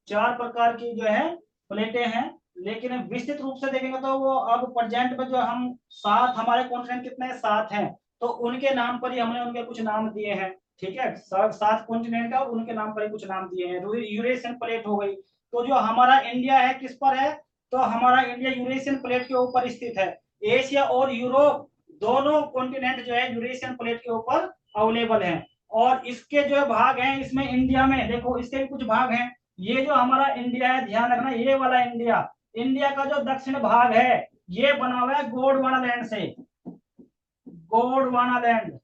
4 प्रकार की जो है प्लेटें हैं, लेकिन विस्तृत रूप से देखेंगे तो वो अब प्रेजेंट में जो हम 7, हमारे कॉन्टिनेंट कितने 7 हैं, तो उनके नाम पर ही हमने उनके कुछ नाम दिए हैं। ठीक है, 7 कॉन्टिनेंट है और उनके नाम पर ही कुछ नाम दिए हैं। यूरेशियन प्लेट हो गई, तो जो हमारा इंडिया है किस पर है, तो हमारा इंडिया यूरेशियन प्लेट के ऊपर स्थित है। एशिया और यूरोप दोनों कॉन्टिनेंट जो है यूरेशियन प्लेट के ऊपर अवेलेबल है। और इसके जो भाग हैं, इसमें इंडिया में देखो इसके भी कुछ भाग हैं। ये जो हमारा इंडिया है, ध्यान रखना, ये वाला इंडिया, इंडिया का जो दक्षिण भाग है ये बना हुआ है गोंडवाना लैंड से। गोंडवाना लैंड,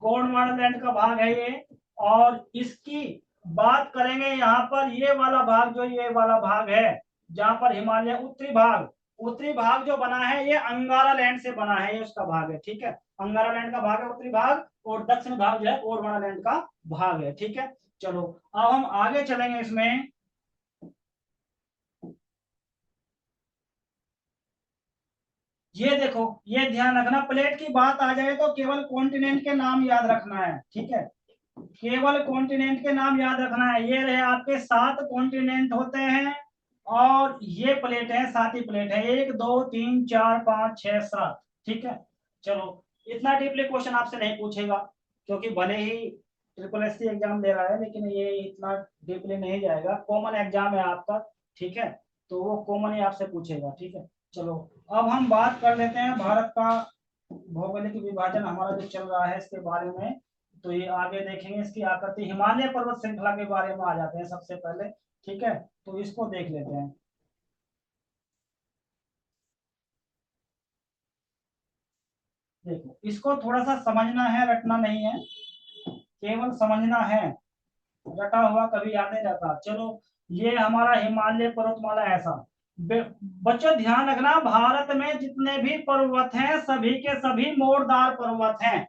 गोंडवाना लैंड का भाग है ये। और इसकी बात करेंगे यहाँ पर, ये वाला भाग जो ये वाला भाग है जहां पर हिमालय, उत्तरी भाग, उत्तरी भाग जो बना है ये अंगारा लैंड से बना है, ये उसका भाग है। ठीक है, अंगारा लैंड का भाग है उत्तरी भाग, और दक्षिण भाग जो है गोंडवाना लैंड का भाग है। ठीक है, चलो अब हम आगे चलेंगे इसमें। ये देखो, ये ध्यान रखना, प्लेट की बात आ जाए तो केवल कॉन्टिनेंट के नाम याद रखना है। ठीक है, केवल कॉन्टिनेंट के नाम याद रखना है। ये रहे आपके 7 कॉन्टिनेंट होते हैं, और ये प्लेट है, 7 ही प्लेट है, 1 2 3 4 5 6 7। ठीक है, चलो इतना डीपली क्वेश्चन आपसे नहीं पूछेगा, क्योंकि भले ही ट्रिपल एस एग्जाम दे रहा है लेकिन ये इतना डीपली नहीं जाएगा, कॉमन एग्जाम है आपका। ठीक है, तो वो कॉमन ही आपसे पूछेगा। ठीक है, चलो अब हम बात कर लेते हैं भारत का भौगोलिक विभाजन हमारा जो चल रहा है इसके बारे में। तो ये आगे देखेंगे, इसकी आकृति, हिमालय पर्वत श्रृंखला के बारे में आ जाते हैं सबसे पहले। ठीक है, तो इसको देख लेते हैं। देखो इसको थोड़ा सा समझना है, रटना नहीं है, केवल समझना है, रटा हुआ कभी याद नहीं रहता। चलो, ये हमारा हिमालय पर्वतमाला ऐसा। बच्चों ध्यान रखना, भारत में जितने भी पर्वत हैं सभी के सभी मोड़दार पर्वत हैं।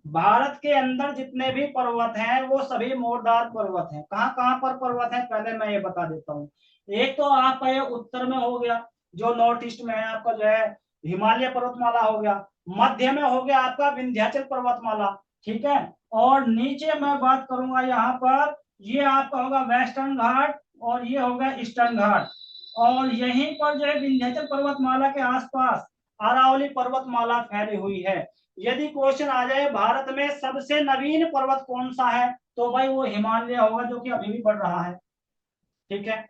भारत के अंदर जितने भी पर्वत हैं वो सभी मोड़दार पर्वत हैं। कहाँ कहाँ पर पर्वत है पहले मैं ये बता देता हूँ। एक तो आपका ये उत्तर में हो गया, जो नॉर्थ ईस्ट में है आपका जो है हिमालय पर्वतमाला हो गया। मध्य में हो गया आपका विंध्याचल पर्वतमाला। ठीक है, और नीचे मैं बात करूंगा यहाँ पर, ये आपका होगा वेस्टर्न घाट और ये होगा ईस्टर्न घाट। और यहीं पर जो है विंध्याचल पर्वतमाला के आसपास अरावली पर्वतमाला फैली हुई है। यदि क्वेश्चन आ जाए भारत में सबसे नवीन पर्वत कौन सा है, तो भाई वो हिमालय होगा, जो कि अभी भी बढ़ रहा है। ठीक है,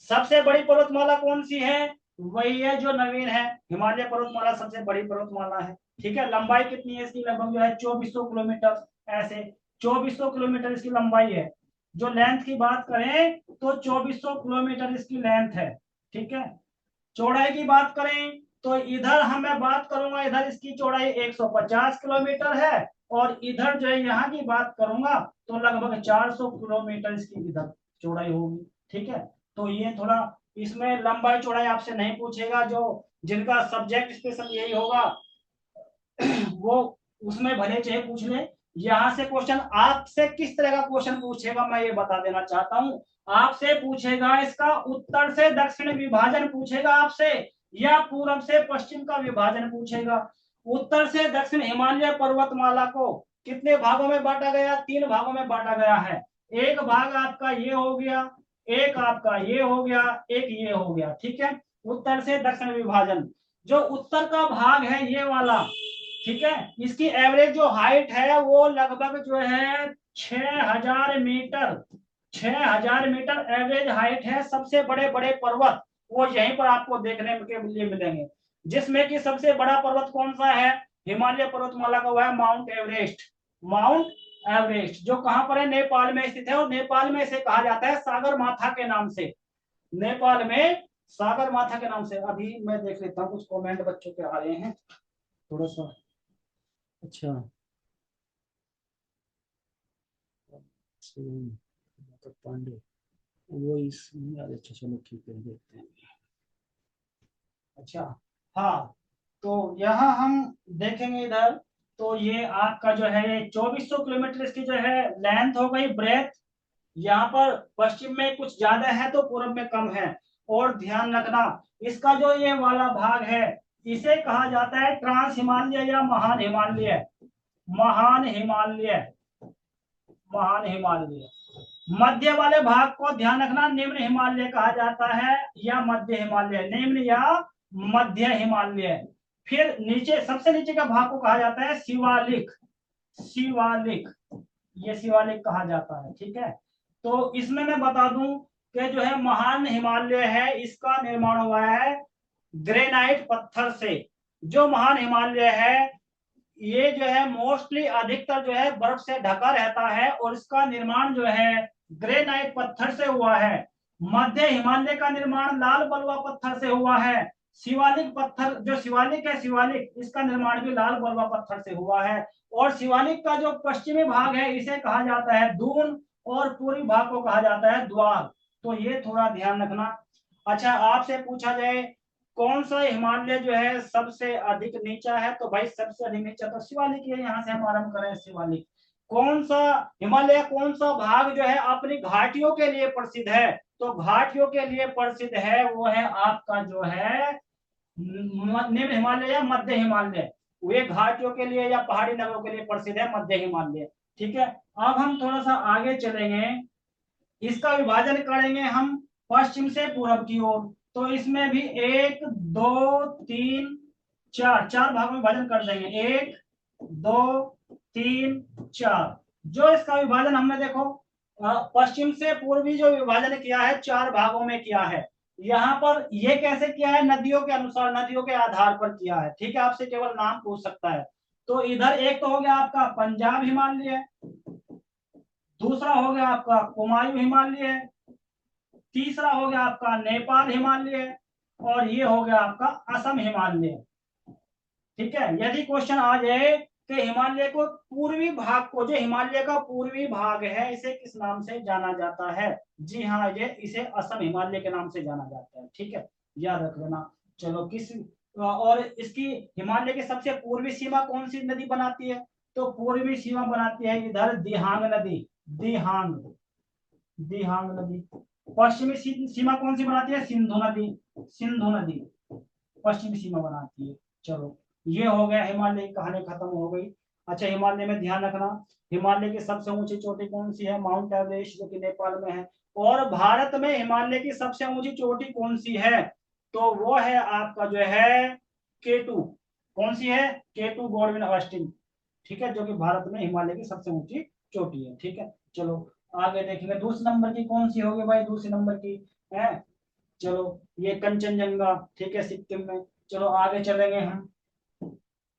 सबसे बड़ी पर्वतमाला कौन सी है, वही है जो नवीन है, हिमालय पर्वतमाला सबसे बड़ी पर्वतमाला है। ठीक है, लंबाई कितनी है इसकी, लगभग जो है 2400 किलोमीटर, ऐसे 2400 किलोमीटर इसकी लंबाई है। जो लेंथ की बात करें तो 2400 किलोमीटर इसकी लेंथ है। ठीक है, चौड़ाई की बात करें तो इधर मैं बात करूंगा, इधर इसकी चौड़ाई 150 किलोमीटर है, और इधर जो है यहाँ की बात करूंगा तो लगभग 400 किलोमीटर इसकी इधर चौड़ाई होगी। ठीक है, तो ये थोड़ा, इसमें लंबाई चौड़ाई आपसे नहीं पूछेगा, जो जिनका सब्जेक्ट स्पेशल यही होगा वो उसमें भले चाहे पूछ ले। यहाँ से क्वेश्चन आपसे किस तरह का क्वेश्चन पूछेगा मैं ये बता देना चाहता हूँ। आपसे पूछेगा इसका उत्तर से दक्षिण विभाजन पूछेगा आपसे, या पूर्व से पश्चिम का विभाजन पूछेगा। उत्तर से दक्षिण हिमालय पर्वतमाला को कितने भागों में बांटा गया, 3 भागों में बांटा गया है। एक भाग आपका ये हो गया, एक आपका ये हो गया, एक ये हो गया। ठीक है, उत्तर से दक्षिण विभाजन, जो उत्तर का भाग है ये वाला, ठीक है, इसकी एवरेज जो हाइट है वो लगभग जो है 6000 मीटर, 6000 मीटर एवरेज हाइट है। सबसे बड़े बड़े पर्वत वो यहीं पर आपको देखने के लिए मिलेंगे, जिसमें कि सबसे बड़ा पर्वत कौन सा है, हिमालय पर्वतमाला का, हुआ है माउंट एवरेस्ट। माउंट एवरेस्ट जो कहां पर है, नेपाल में स्थित है, और नेपाल में इसे कहा जाता है सागर माथा के नाम से। नेपाल में सागर माथा के नाम से। अभी मैं देख लेता हूँ कुछ कमेंट बच्चों के आ रहे हैं, थोड़ा सा अच्छा, पांडे, वो इस यार, अच्छा चलो ठीक है, देखते हैं। अच्छा, हाँ, तो यहाँ हम देखेंगे इधर, तो ये आपका जो है ये 2400 किलोमीटर इसकी जो है लेंथ हो गई, ब्रेथ। यहाँ पर पश्चिम में कुछ ज्यादा है तो पूर्व में कम है। और ध्यान रखना, इसका जो ये वाला भाग है, इसे कहा जाता है ट्रांस हिमालय या महान हिमालय। महान हिमालय, महान हिमालय। मध्य वाले भाग को ध्यान रखना, निम्न हिमालय कहा जाता है या मध्य हिमालय, निम्न या मध्य हिमालय। फिर नीचे, सबसे नीचे का भाग को कहा जाता है शिवालिक। शिवालिक, ये शिवालिक कहा जाता है, ठीक है। तो इसमें मैं बता दूं कि जो है महान हिमालय है, इसका निर्माण हुआ है ग्रेनाइट पत्थर से। जो महान हिमालय है, ये जो है मोस्टली अधिकतर जो है बर्फ से ढका रहता है, और इसका निर्माण जो है ग्रेनाइट पत्थर से हुआ है। मध्य हिमालय का निर्माण लाल बलुआ पत्थर से हुआ है। शिवालिक पत्थर, जो शिवालिक है, शिवालिक, इसका निर्माण भी लाल बलुआ पत्थर से हुआ है। और शिवालिक का जो पश्चिमी भाग है, इसे कहा जाता है दून, और पूर्वी भाग को कहा जाता है द्वार। तो ये थोड़ा ध्यान रखना। अच्छा, आपसे पूछा जाए कौन सा हिमालय जो है सबसे अधिक नीचा है, तो भाई सबसे अधिक नीचा तो शिवालिक है। यहाँ से हम आरंभ करें, शिवालिक। कौन सा हिमालय, कौन सा भाग जो है अपनी घाटियों के लिए प्रसिद्ध है, तो घाटियों के लिए प्रसिद्ध है वो है आपका जो है निम्न हिमालय या मध्य हिमालय। वे घाटियों के लिए या पहाड़ी नगरों के लिए प्रसिद्ध है मध्य हिमालय, ठीक है। अब हम थोड़ा सा आगे चलेंगे, इसका विभाजन करेंगे हम पश्चिम से पूर्व की ओर। तो इसमें भी एक, दो, तीन, चार, चार भागों में विभाजन कर देंगे। एक, दो, तीन, चार। जो इसका विभाजन हमने देखो पश्चिम से पूर्वी जो विभाजन किया है, चार भागों में किया है। यहाँ पर ये कैसे किया है, नदियों के अनुसार, नदियों के आधार पर किया है, ठीक है। आपसे केवल नाम पूछ सकता है। तो इधर एक तो हो गया आपका पंजाब हिमालय, दूसरा हो गया आपका कुमायूं हिमालय, तीसरा हो गया आपका नेपाल हिमालय, और ये हो गया आपका असम हिमालय, ठीक है। यदि क्वेश्चन आ जाए कि हिमालय को पूर्वी भाग को, जो हिमालय का पूर्वी भाग है, इसे किस नाम से जाना जाता है, जी हाँ, ये इसे असम हिमालय के नाम से जाना जाता है, ठीक है, याद रख लेना। चलो, किस, और इसकी हिमालय की सबसे पूर्वी सीमा कौन सी नदी बनाती है, तो पूर्वी सीमा बनाती है इधर दिहांग नदी। दिहांग, दिहांग नदी। पश्चिमी सीमा कौन सी बनाती है, सिंधु नदी। सिंधु नदी पश्चिमी सीमा बनाती है। चलो, ये हो गया, हिमालय की कहानी खत्म हो गई। अच्छा, हिमालय में ध्यान रखना, हिमालय की सबसे ऊंची चोटी कौन सी है, माउंट एवरेस्ट, जो कि नेपाल में है। और भारत में हिमालय की सबसे ऊंची चोटी कौन सी है, तो वो है आपका जो है केटू। कौन सी है, केटू गॉडविन ऑस्टिन, ठीक है, जो कि भारत में हिमालय की सबसे ऊंची चोटी है, ठीक है। चलो, आगे देखेंगे दूसरे नंबर की कौन सी होगी भाई, दूसरे नंबर की है, चलो, ये कंचनजंगा, ठीक है, सिक्किम में। चलो आगे चलेंगे हम,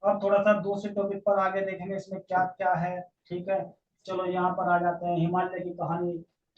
अब थोड़ा सा दूसरे टॉपिक पर आगे देखेंगे इसमें क्या क्या है, ठीक है। चलो, यहाँ पर आ जाते हैं हिमालय की कहानी,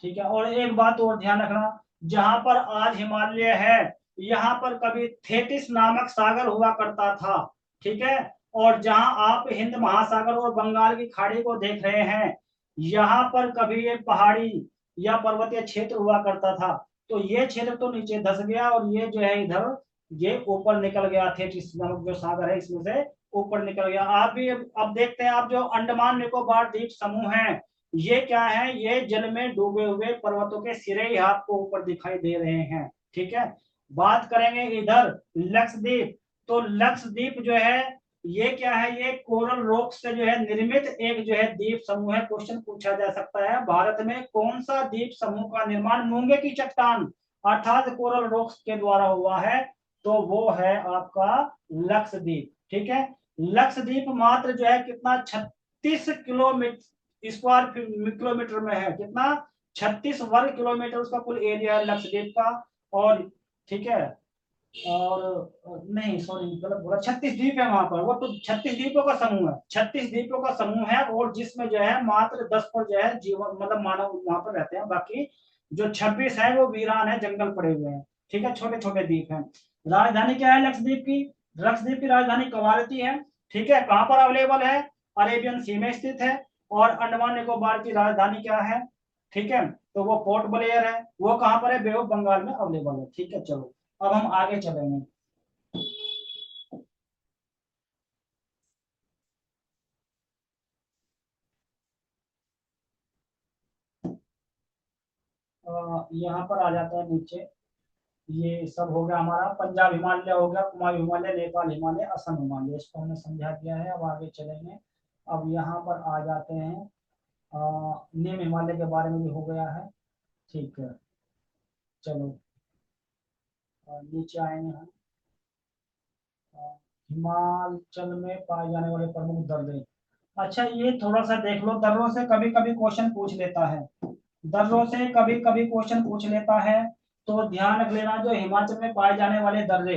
ठीक है। और एक बात और ध्यान रखना, जहां पर आज हिमालय है, यहाँ पर कभी थेटिस नामक सागर हुआ करता था, ठीक है। और जहां आप हिंद महासागर और बंगाल की खाड़ी को देख रहे हैं, यहाँ पर कभी ये पहाड़ी या पर्वतीय क्षेत्र हुआ करता था। तो ये क्षेत्र तो नीचे धस गया, और ये जो है इधर, ये ऊपर निकल गया, थेटिस नामक जो सागर है, इसमें से ऊपर निकल गया। आप भी अब देखते हैं, आप जो अंडमान निकोबार द्वीप समूह है, ये क्या है, ये जल में डूबे हुए पर्वतों के सिरे ही आपको ऊपर दिखाई दे रहे हैं, ठीक है। बात करेंगे इधर लक्षद्वीप, तो लक्षद्वीप जो है, ये क्या है, ये कोरल रॉक से जो है निर्मित एक जो है द्वीप समूह है। क्वेश्चन पूछा जा सकता है, भारत में कौन सा द्वीप समूह का निर्माण मूंगे की चट्टान अर्थात कोरल रॉक्स के द्वारा हुआ है, तो वो है आपका लक्षद्वीप, ठीक है। लक्षद्वीप मात्र जो है कितना, 36 किलोमीटर स्क्वायर किलोमीटर में है, कितना, 36 वर्ग किलोमीटर उसका कुल एरिया है लक्षद्वीप का। और ठीक है, और नहीं, सॉरी, गलत बोला, 36 द्वीप है वहां पर, वो तो 36 द्वीपों का समूह है, 36 द्वीपों का समूह है, और जिसमें जो है मात्र 10 पर जो है जीवन, मतलब मानव वहां पर रहते हैं, बाकी जो 26 है वो वीरान है, जंगल पड़े हुए हैं, ठीक है, छोटे छोटे द्वीप हैं। राजधानी क्या है लक्षद्वीप की, लक्षद्वीप की राजधानी कवारती है। ठीक है, कहां पर अवेलेबल है? अरेबियन सी में स्थित है। और अंडमान निकोबार की राजधानी क्या है? ठीक है, तो वो पोर्ट ब्लेयर है। वो कहां पर है? बे ऑफ बंगाल में अवेलेबल है। ठीक है, चलो अब हम आगे चलेंगे। यहाँ पर आ जाता है नीचे। ये सब हो गया हमारा, पंजाब हिमालय हो गया, कुमाऊं हिमालय, नेपाल हिमालय, असम हिमालय, इसको हमने समझा दिया है। अब आगे चलेंगे। अब यहाँ पर आ जाते हैं, निम्न हिमालय के बारे में भी हो गया है। ठीक है, चलो नीचे आएंगे हम। अ, हिमाचल में पाए जाने वाले प्रमुख दर्रे। अच्छा, ये थोड़ा सा देख लो, दर्रों से कभी कभी क्वेश्चन पूछ लेता है। दर्रों से कभी कभी क्वेश्चन पूछ लेता है। तो ध्यान रख लेना, जो हिमाचल में पाए जाने वाले दर्रे,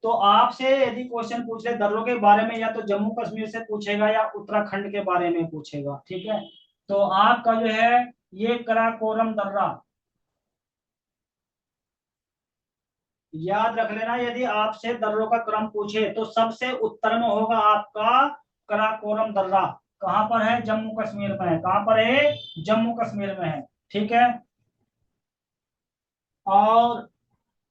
तो आपसे यदि क्वेश्चन पूछ ले दर्रों के बारे में, या तो जम्मू कश्मीर से पूछेगा या उत्तराखंड के बारे में पूछेगा। ठीक है, तो आपका जो है ये कराकोरम दर्रा, याद रख लेना, यदि आपसे दर्रों का क्रम पूछे तो सबसे उत्तर में होगा आपका कराकोरम दर्रा। कहां पर है? जम्मू कश्मीर में है। कहां पर है? जम्मू कश्मीर में है। ठीक है, और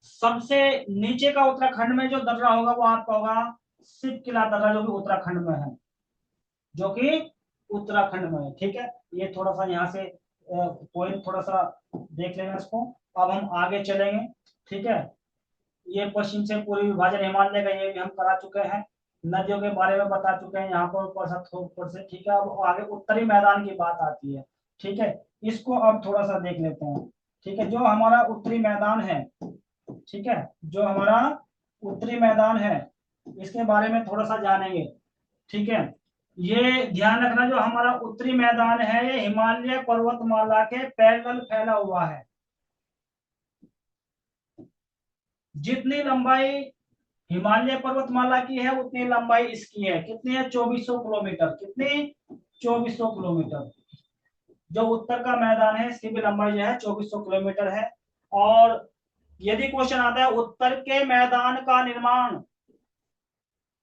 सबसे नीचे का उत्तराखंड में जो दर्रा होगा वो आपका होगा सिप किला दर्रा, जो कि उत्तराखंड में है। जो कि उत्तराखंड में है। ठीक है, ये थोड़ा सा यहाँ से पॉइंट थोड़ा सा देख लेना इसको। अब हम आगे चलेंगे। ठीक है, ये पश्चिम से पूर्वी विभाजन हिमालय का ये भी हम करा चुके हैं। नदियों के बारे में बता चुके हैं यहाँ पर ऊपर से ऊपर से। ठीक है, अब आगे उत्तरी मैदान की बात आती है। ठीक है, इसको अब थोड़ा सा देख लेते हैं। ठीक है, जो हमारा उत्तरी मैदान है, ठीक है, जो हमारा उत्तरी मैदान है, इसके बारे में थोड़ा सा जानेंगे। ठीक है, ये ध्यान रखना, जो हमारा उत्तरी मैदान है ये हिमालय पर्वतमाला के पैरेलल फैला हुआ है। जितनी लंबाई हिमालय पर्वतमाला की है उतनी लंबाई इसकी है। कितनी है? 2400 किलोमीटर। कितनी? 2400 किलोमीटर। जो उत्तर का मैदान है इसकी भी लंबाई जो है 2400 किलोमीटर है। और यदि क्वेश्चन आता है उत्तर के मैदान का निर्माण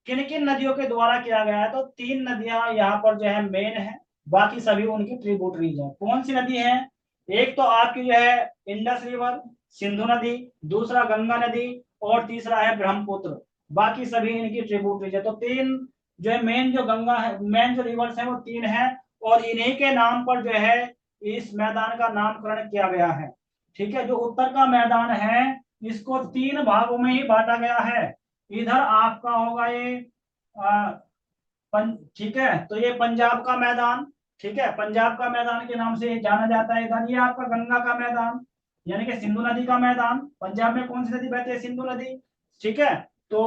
किन किन नदियों के द्वारा किया गया है, तो 3 नदियां यहाँ पर जो है मेन है, बाकी सभी उनकी ट्रिब्यूटरीज है। कौन सी नदी है? एक तो आपकी जो है इंडस रिवर, सिंधु नदी, दूसरा गंगा नदी, और तीसरा है ब्रह्मपुत्र। बाकी सभी इनकी ट्रिब्यूटरीज है। तो 3 जो है मेन, जो गंगा है, मेन जो रिवर्स है वो 3 है, और इन्हीं के नाम पर जो है इस मैदान का नामकरण किया गया है। ठीक है, जो उत्तर का मैदान है इसको 3 भागों में ही बांटा गया है। इधर आपका होगा ये ठीक है, तो ये पंजाब का मैदान, ठीक है, पंजाब का मैदान के नाम से जाना जाता है। इधर ये आपका गंगा का मैदान, यानी कि सिंधु नदी का मैदान। पंजाब में कौन सी नदी बहती है? सिंधु नदी। ठीक है, तो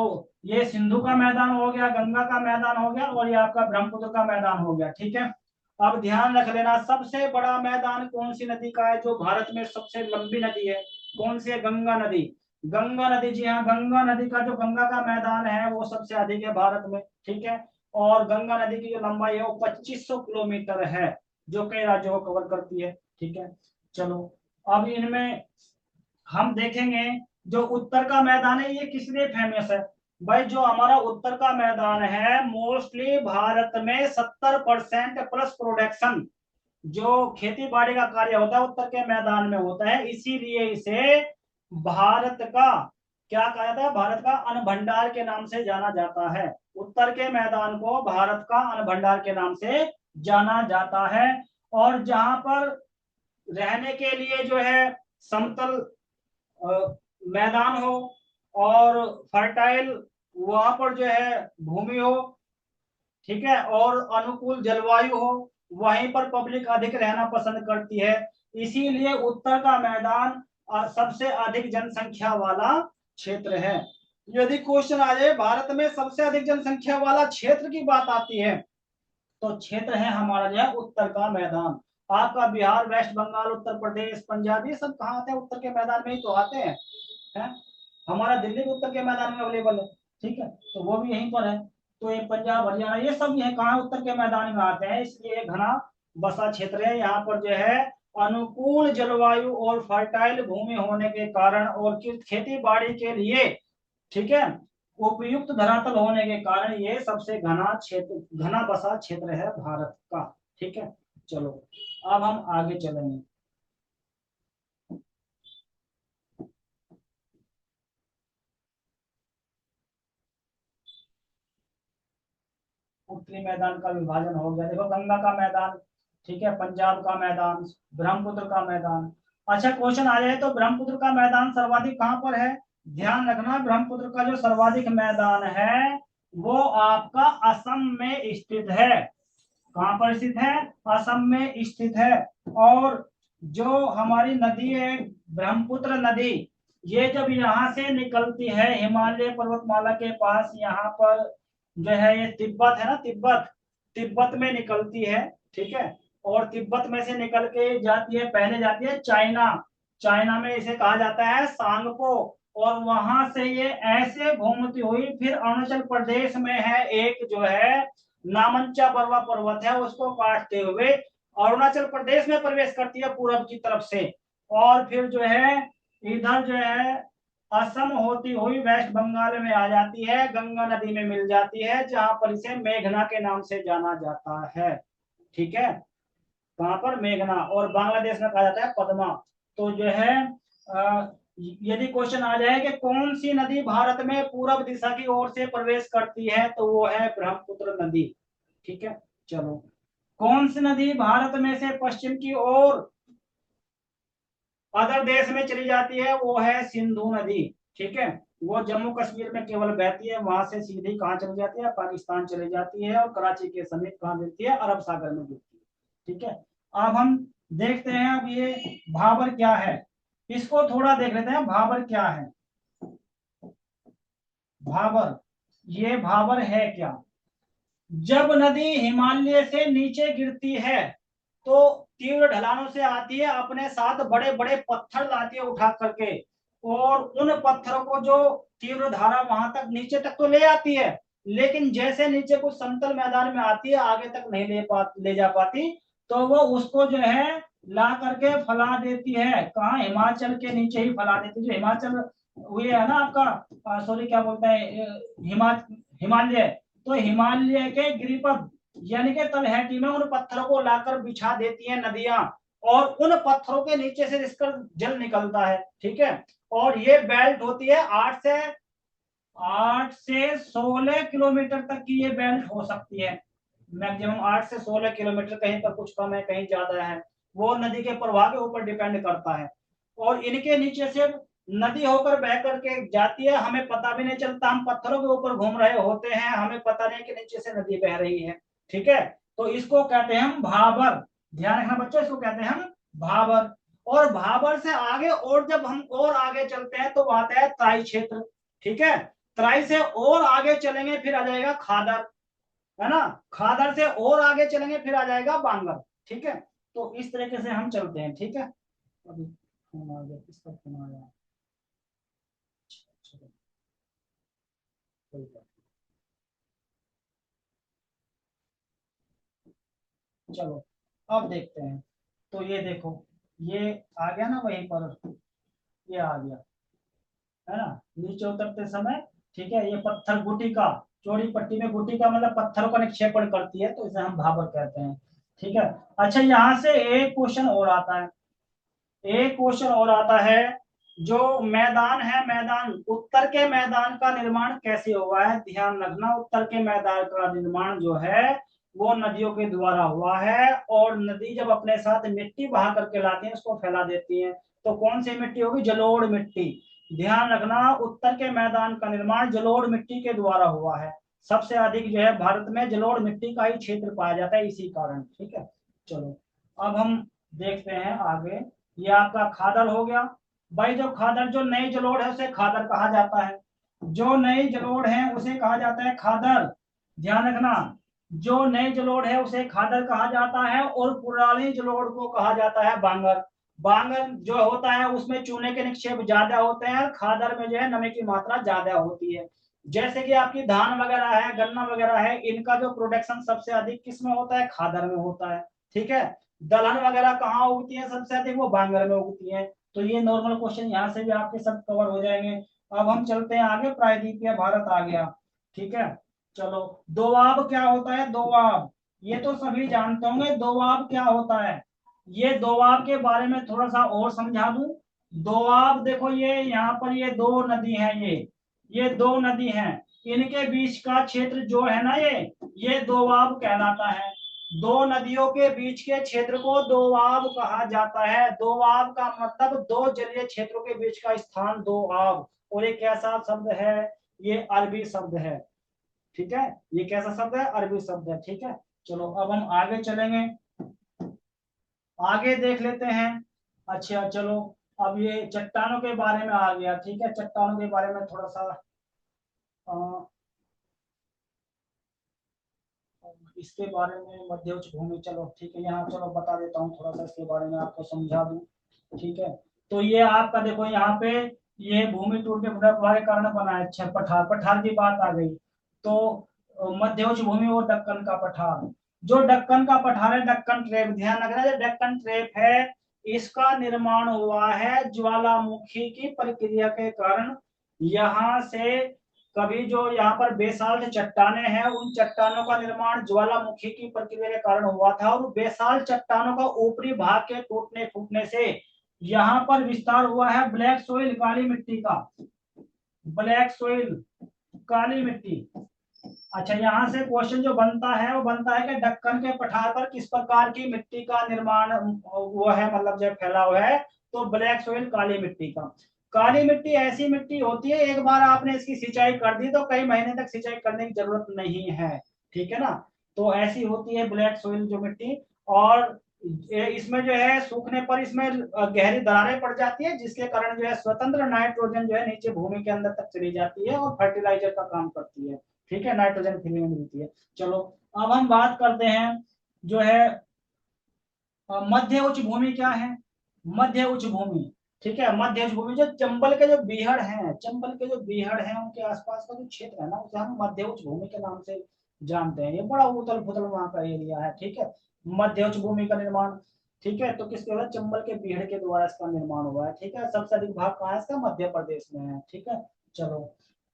ये सिंधु का मैदान हो गया, गंगा का मैदान हो गया, और ये आपका ब्रह्मपुत्र का मैदान हो गया। ठीक है, अब ध्यान रख लेना, सबसे बड़ा मैदान कौन सी नदी का है? जो भारत में सबसे लंबी नदी है, कौन सी है? गंगा नदी। गंगा नदी, जी हाँ, गंगा नदी का जो गंगा का मैदान है वो सबसे अधिक है भारत में। ठीक है, और गंगा नदी की जो लंबाई है वो 2500 किलोमीटर है, जो कई राज्यों को कवर करती है। ठीक है, चलो अब इनमें हम देखेंगे, जो उत्तर का मैदान है ये किस लिए फेमस है? भाई, जो हमारा उत्तर का मैदान है मोस्टली भारत में 70% प्लस प्रोडक्शन, जो खेती बाड़ी का कार्य होता है उत्तर के मैदान में होता है। इसीलिए इसे भारत का क्या कहा जाता है? भारत का अन्न भंडार के नाम से जाना जाता है। उत्तर के मैदान को भारत का अन्न भंडार के नाम से जाना जाता है। और जहां पर रहने के लिए जो है समतल मैदान हो, और फर्टाइल वहां पर जो है भूमि हो, ठीक है, और अनुकूल जलवायु हो, वहीं पर पब्लिक अधिक रहना पसंद करती है। इसीलिए उत्तर का मैदान सबसे अधिक जनसंख्या वाला क्षेत्र है। यदि क्वेश्चन आ जाए भारत में सबसे अधिक जनसंख्या वाला क्षेत्र की बात आती है, तो क्षेत्र है हमारा जो है उत्तर का मैदान। आपका बिहार, वेस्ट बंगाल, उत्तर प्रदेश, पंजाब, ये सब कहाँ आते हैं? उत्तर के मैदान में ही तो आते हैं, है? हमारा दिल्ली भी उत्तर के मैदान में अवेलेबल है। ठीक है, तो वो भी यहीं पर है। तो ये पंजाब, हरियाणा, ये सब ये कहाँ उत्तर के मैदान में आते हैं। इसलिए घना बसा क्षेत्र है। यहाँ पर जो है अनुकूल जलवायु और फर्टाइल भूमि होने के कारण, और खेती बाड़ी के लिए, ठीक है, उपयुक्त धरातल होने के कारण ये सबसे घना क्षेत्र, घना बसा क्षेत्र है भारत का। ठीक है, चलो अब हम आगे चलेंगे। उत्तरी मैदान का विभाजन हो गया, देखो गंगा का मैदान, ठीक है, पंजाब का मैदान, ब्रह्मपुत्र का मैदान। अच्छा क्वेश्चन आ जाए तो ब्रह्मपुत्र का मैदान सर्वाधिक कहां पर है? ध्यान रखना, ब्रह्मपुत्र का जो सर्वाधिक मैदान है वो आपका असम में स्थित है। कहां पर स्थित है? असम में स्थित है। और जो हमारी नदी है ब्रह्मपुत्र नदी, ये जब यहाँ से निकलती है हिमालय पर्वतमाला के पास, यहाँ पर जो है ये तिब्बत है ना, तिब्बत, तिब्बत में निकलती है। ठीक है, और तिब्बत में से निकल के जाती है, पहले जाती है चाइना, चाइना में इसे कहा जाता है सांगपो, और वहां से ये ऐसे घूमती हुई फिर अरुणाचल प्रदेश में है एक जो है नामंचा बरवा पर्वत है, उसको काटते हुए अरुणाचल प्रदेश में प्रवेश करती है पूरब की तरफ से, और फिर जो है इधर जो है असम होती हुई वेस्ट बंगाल में आ जाती है, गंगा नदी में मिल जाती है, जहां पर इसे मेघना के नाम से जाना जाता है। ठीक है, कहां पर? मेघना, और बांग्लादेश में कहा जाता है पद्मा। तो जो है यदि क्वेश्चन आ जाए कि कौन सी नदी भारत में पूरब दिशा की ओर से प्रवेश करती है, तो वो है ब्रह्मपुत्र नदी। ठीक है, चलो कौन सी नदी भारत में से पश्चिम की ओर अदर देश में चली जाती है? वो है सिंधु नदी। ठीक है, वो जम्मू कश्मीर में केवल बहती है, वहां से सीधी कहां चली जाती है? पाकिस्तान चली जाती है, और कराची के समीप कहां गिरती है? अरब सागर में गिरती है। ठीक है, अब हम देखते हैं अब ये भाबर क्या है, इसको थोड़ा देख लेते हैं, भाबर क्या है? भाबर, ये भाबर है क्या? जब नदी हिमालय से नीचे गिरती है तो तीव्र ढलानों से आती है, अपने साथ बड़े बड़े पत्थर लाती है उठा करके, और उन पत्थरों को जो तीव्र धारा वहां तक नीचे तक तो ले आती है, लेकिन जैसे नीचे कुछ समतल मैदान में आती है आगे तक नहीं ले जा पाती, तो वो उसको जो है ला करके फैला देती है। कहाँ? हिमाचल के नीचे ही फैला देती है। जो हिमाचल ये है ना आपका, सॉरी क्या बोलते हैं, हिमालय, तो हिमालय के गिरिपथ यानी कि तलहटी में उन पत्थरों को लाकर बिछा देती हैं नदियां, और उन पत्थरों के नीचे से इसका जल निकलता है। ठीक है, और ये बेल्ट होती है 8 से 16 किलोमीटर तक की ये बेल्ट हो सकती है, मैक्सिमम 8 से 16 किलोमीटर, कहीं पर कुछ कम है कहीं ज्यादा है, वो नदी के प्रवाह के ऊपर डिपेंड करता है। और इनके नीचे से नदी होकर बह करके जाती है, हमें पता भी नहीं चलता, हम पत्थरों के ऊपर घूम रहे होते हैं, हमें पता नहीं कि नीचे से नदी बह रही है। ठीक है, तो इसको कहते हैं हम भाबर। ध्यान रखना बच्चों, इसको कहते हैं हम भाबर। और भाबर से आगे और जब हम और आगे चलते हैं तो आता है तराई क्षेत्र। ठीक है, तराई से और आगे चलेंगे फिर आ जाएगा खादर, है ना, खादर से और आगे चलेंगे फिर आ जाएगा बांगर। ठीक है, तो इस तरीके से हम चलते हैं। ठीक है, अभी फोन आ गया, किसका फोन आया? चलो, कोई बात नहीं। चलो अब देखते हैं, तो ये देखो, ये आ गया ना वहीं पर, ये आ गया, है ना, नीचे उतरते समय। ठीक है, ये पत्थर गुटिका, चौड़ी पट्टी में गुटिका मतलब पत्थरों का निक्षेपण करती है, तो इसे हम भाबर कहते हैं। ठीक है, अच्छा यहाँ से एक क्वेश्चन और आता है, एक क्वेश्चन और आता है, जो मैदान है, मैदान, उत्तर के मैदान का निर्माण कैसे हुआ है? ध्यान रखना, उत्तर के मैदान का निर्माण जो है वो नदियों के द्वारा हुआ है, और नदी जब अपने साथ मिट्टी बहा करके लाती है उसको फैला देती है, तो कौन सी मिट्टी होगी? जलोढ़ मिट्टी। ध्यान रखना, उत्तर के मैदान का निर्माण जलोढ़ मिट्टी के द्वारा हुआ है, सबसे अधिक जो है भारत में जलोढ़ मिट्टी का ही क्षेत्र पाया जाता है इसी कारण। ठीक है, चलो अब हम देखते हैं आगे, ये आपका खादर हो गया भाई। जो खादर, जो नई जलोढ़ है उसे खादर कहा जाता है, जो नई जलोढ़ है उसे कहा जाता है खादर। ध्यान रखना, जो नई जलोढ़ है उसे खादर कहा जाता है, और पुरानी जलोढ़ को कहा जाता है बांगर। बांगर जो होता है उसमें चूने के निक्षेप ज्यादा होते हैं, खादर में जो है नमी की मात्रा ज्यादा होती है। जैसे कि आपकी धान वगैरह है, गन्ना वगैरह है, इनका जो प्रोडक्शन सबसे अधिक किस में होता है? खादर में होता है। ठीक है, दलहन वगैरह कहाँ उगती है सबसे अधिक? वो बांगर में उगती है। तो ये नॉर्मल क्वेश्चन यहाँ से भी आपके सब कवर हो जाएंगे। अब हम चलते हैं आगे, प्रायद्वीपीय भारत आ गया। ठीक है, चलो दोआब क्या होता है, दोआब ये तो सभी जानते होंगे, दोआब क्या होता है। ये दोआब के बारे में थोड़ा सा और समझा दूं। दोआब देखो, ये यहाँ पर ये दो नदी हैं, ये दो नदी हैं, इनके बीच का क्षेत्र जो है ना, ये दोआब कहलाता है। दो नदियों के बीच के क्षेत्र को दोआब कहा जाता है। दोआब का मतलब दो जलीय क्षेत्रों के बीच का स्थान दोआब। और ये कैसा शब्द है, ये अरबी शब्द है। ठीक है, ये कैसा शब्द है, अरबी शब्द है। ठीक है, चलो अब हम आगे चलेंगे, आगे देख लेते हैं। अच्छा चलो, अब ये चट्टानों के बारे में आ गया। ठीक है, चट्टानों के बारे में थोड़ा सा इसके बारे में, मध्य उच्च भूमि, चलो ठीक है, यहाँ चलो बता देता हूँ थोड़ा सा इसके बारे में, आपको समझा दूं। ठीक है, तो ये आपका देखो यहाँ पे, ये भूमि टूटने के कारण बना है। अच्छा, पठार, पठार की बात आ गई तो मध्य उच्च भूमि और दक्कन का पठार। जो दक्कन का पठार है, दक्कन ट्रेप, ध्यान रखना, जो दक्कन ट्रेप है, इसका निर्माण हुआ है ज्वालामुखी की प्रक्रिया के कारण। यहाँ से कभी जो यहाँ पर बेसाल्ट चट्टाने हैं, उन चट्टानों का निर्माण ज्वालामुखी की प्रक्रिया के कारण हुआ था, और बेसाल्ट चट्टानों का ऊपरी भाग के टूटने फूटने से यहाँ पर विस्तार हुआ है ब्लैक सोइल, काली मिट्टी का, ब्लैक सोइल, काली मिट्टी। अच्छा, यहाँ से क्वेश्चन जो बनता है वो बनता है कि दक्कन के पठार पर किस प्रकार की मिट्टी का निर्माण हुआ है, मतलब जब फैला हुआ है, तो ब्लैक सोइल, काली मिट्टी का। काली मिट्टी ऐसी मिट्टी होती है, एक बार आपने इसकी सिंचाई कर दी तो कई महीने तक सिंचाई करने की जरूरत नहीं है। ठीक है ना, तो ऐसी होती है ब्लैक सोइल जो मिट्टी। और इसमें जो है सूखने पर इसमें गहरी दरारें पड़ जाती है, जिसके कारण जो है स्वतंत्र नाइट्रोजन जो है नीचे भूमि के अंदर तक चली जाती है और फर्टिलाइजर का काम करती है। ठीक है, नाइट्रोजन फ्री में मिलती है। चलो अब हम बात करते हैं जो है मध्य उच्च भूमि क्या है, मध्य उच्च भूमि। ठीक है, मध्य उच्च भूमि जो चंबल के जो बीहड़ हैं, चंबल के जो बीहड़ हैं उनके आसपास का जो क्षेत्र है ना, उसे हम मध्य उच्च भूमि के नाम से जानते हैं। ये बड़ा उथल पुथल वहां का एरिया है। ठीक है, मध्य उच्च भूमि का निर्माण, ठीक है, तो किसके द्वारा, चंबल के बीहड़ के द्वारा इसका निर्माण हुआ है। ठीक है, सबसे अधिक भाग कहाँ है इसका, मध्य प्रदेश में है। ठीक है, चलो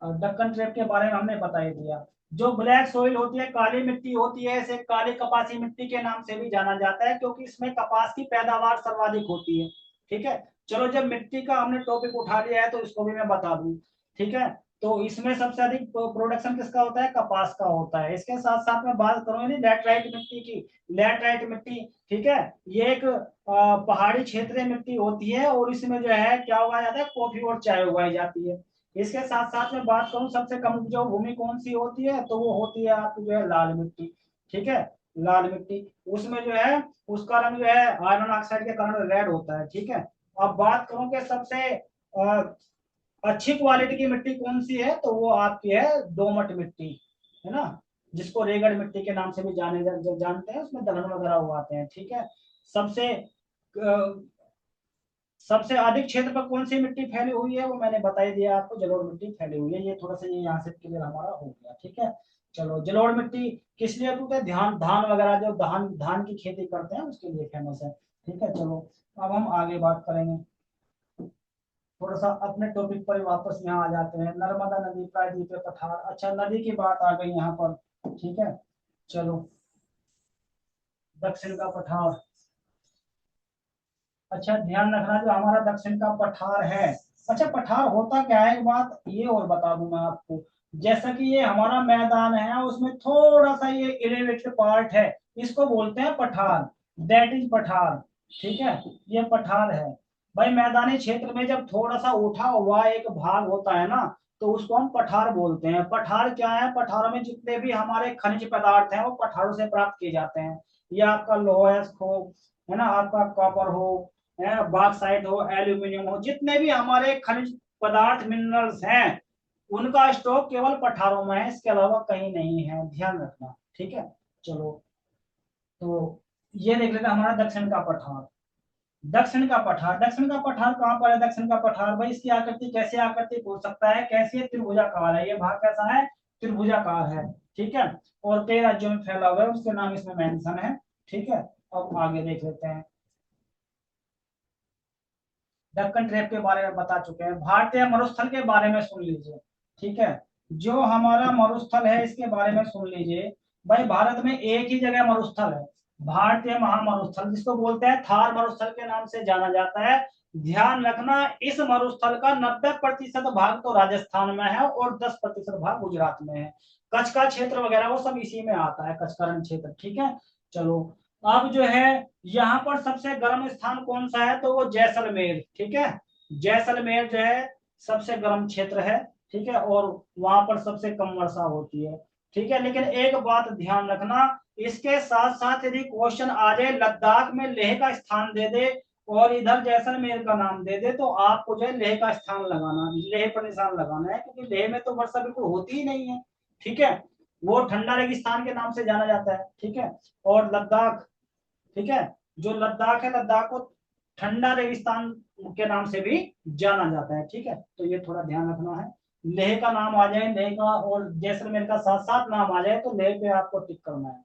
दक्कन ट्रेप के बारे में हमने बता ही दिया। जो ब्लैक सोइल होती है, काली मिट्टी होती है, इसे काली कपासी मिट्टी के नाम से भी जाना जाता है, क्योंकि इसमें कपास की पैदावार सर्वाधिक होती है। ठीक है, चलो जब मिट्टी का हमने टॉपिक उठा लिया है तो इसको भी मैं बता दूं। ठीक है, तो इसमें सबसे अधिक प्रोडक्शन किसका होता है, कपास का होता है। इसके साथ साथ मैं बात करूंगी लैटराइट मिट्टी की। लैटराइट मिट्टी, ठीक है, ये एक पहाड़ी क्षेत्रीय मिट्टी होती है, और इसमें जो है क्या उगाया जाता है, कॉफी और चाय उगाई जाती है। इसके साथ साथ में बात करूं सबसे कम जो भूमि कौन सी होती है, तो वो होती है आपकी जो है लाल मिट्टी। ठीक है, लाल मिट्टी, उसमें जो है उसका रंग जो है आयरन ऑक्साइड के कारण रेड होता है। ठीक है, अब बात करूं कि सबसे अच्छी क्वालिटी की मिट्टी कौन सी है, तो वो आपकी है दोमट मिट्टी, है ना, जिसको रेगड़ मिट्टी के नाम से भी जानते हैं, उसमें दलहन वगैरह उगाते हैं। ठीक है, सबसे सबसे अधिक क्षेत्र पर कौन सी मिट्टी फैली हुई है, वो मैंने बता ही दिया आपको, जलोढ़ मिट्टी फैली हुई है। ये थोड़ा सा ये यहाँ से क्लियर हमारा हो गया। ठीक है, चलो जलोढ़ मिट्टी किस लिए, क्योंकि ध्यान धान वगैरह जो धान धान की खेती करते हैं उसके लिए फेमस है। ठीक है, चलो अब हम आगे बात करेंगे, थोड़ा सा अपने टॉपिक पर वापस यहाँ आ जाते हैं। नर्मदा नदी, प्रायद्वीपीय पठार। अच्छा, नदी की बात आ गई यहाँ पर। ठीक है, चलो दक्षिण का पठार। अच्छा, ध्यान रखना जो हमारा दक्षिण का पठार है, अच्छा पठार होता क्या है, एक बात ये और बता दूं मैं आपको। जैसा कि ये हमारा मैदान है, उसमें थोड़ा सा ये एलिवेटेड पार्ट है, इसको बोलते हैं पठार, दैट इज पठार। ठीक है, ये पठार है। भाई मैदानी क्षेत्र में जब थोड़ा सा उठा हुआ एक भाग होता है ना, तो उसको हम पठार बोलते हैं। पठार क्या है, पठारों में जितने भी हमारे खनिज पदार्थ हैं वो पठारों से प्राप्त किए जाते हैं। ये आपका लोहा हो, है ना, आपका कॉपर हो, बॉक्साइट हो, एल्यूमिनियम हो, जितने भी हमारे खनिज पदार्थ मिनरल्स हैं, उनका स्टॉक केवल पठारों में है, इसके अलावा कहीं नहीं है, ध्यान रखना। ठीक है, चलो तो ये देख लेते हैं हमारा दक्षिण का पठार। दक्षिण का पठार, दक्षिण का पठार कहाँ पर है, दक्षिण का पठार, भाई इसकी आकृति कैसे, आकृति पूछ सकता है, कैसी है, त्रिभुजाकार है, ये भाग कैसा है, त्रिभुजाकार है। ठीक है, और 13 राज्यों में फैला हुआ है, उसके नाम इसमें मेंशन है। ठीक है, अब आगे देख लेते हैं। दक्कन ट्रेप के बारे में बता चुके हैं। भारतीय मरुस्थल के बारे में सुन लीजिए, ठीक है, जो हमारा मरुस्थल है इसके बारे में सुन लीजिए। भाई भारत में एक ही जगह मरुस्थल है, भारतीय महामरुस्थल, जिसको बोलते हैं थार मरुस्थल के नाम से जाना जाता है। ध्यान रखना, इस मरुस्थल का 90% भाग तो राजस्थान में है और 10% भाग गुजरात में है। कच्छ का क्षेत्र वगैरह वो सब इसी में आता है, कच्छ का रण क्षेत्र, ठीक है। चलो, अब जो है यहाँ पर सबसे गर्म स्थान कौन सा है, तो वो जैसलमेर, ठीक है। जैसलमेर जो है सबसे गर्म क्षेत्र है, ठीक है, और वहां पर सबसे कम वर्षा होती है, ठीक है। लेकिन एक बात ध्यान रखना, इसके साथ साथ यदि क्वेश्चन आ जाए लद्दाख में लेह का स्थान दे दे और इधर जैसलमेर का नाम दे दे, तो आपको जो है लेह का स्थान लगाना, लेह पर निशान लगाना है, क्योंकि लेह में तो वर्षा बिल्कुल होती ही नहीं है, ठीक है। वो ठंडा रेगिस्तान के नाम से जाना जाता है, ठीक है। और लद्दाख, ठीक है, जो लद्दाख है, लद्दाख को ठंडा रेगिस्तान के नाम से भी जाना जाता है, ठीक है। तो ये थोड़ा ध्यान रखना है। लेह का नाम आ जाए, लेह का और जैसलमेर का साथ साथ नाम आ जाए, तो लेह पे आपको टिक करना है।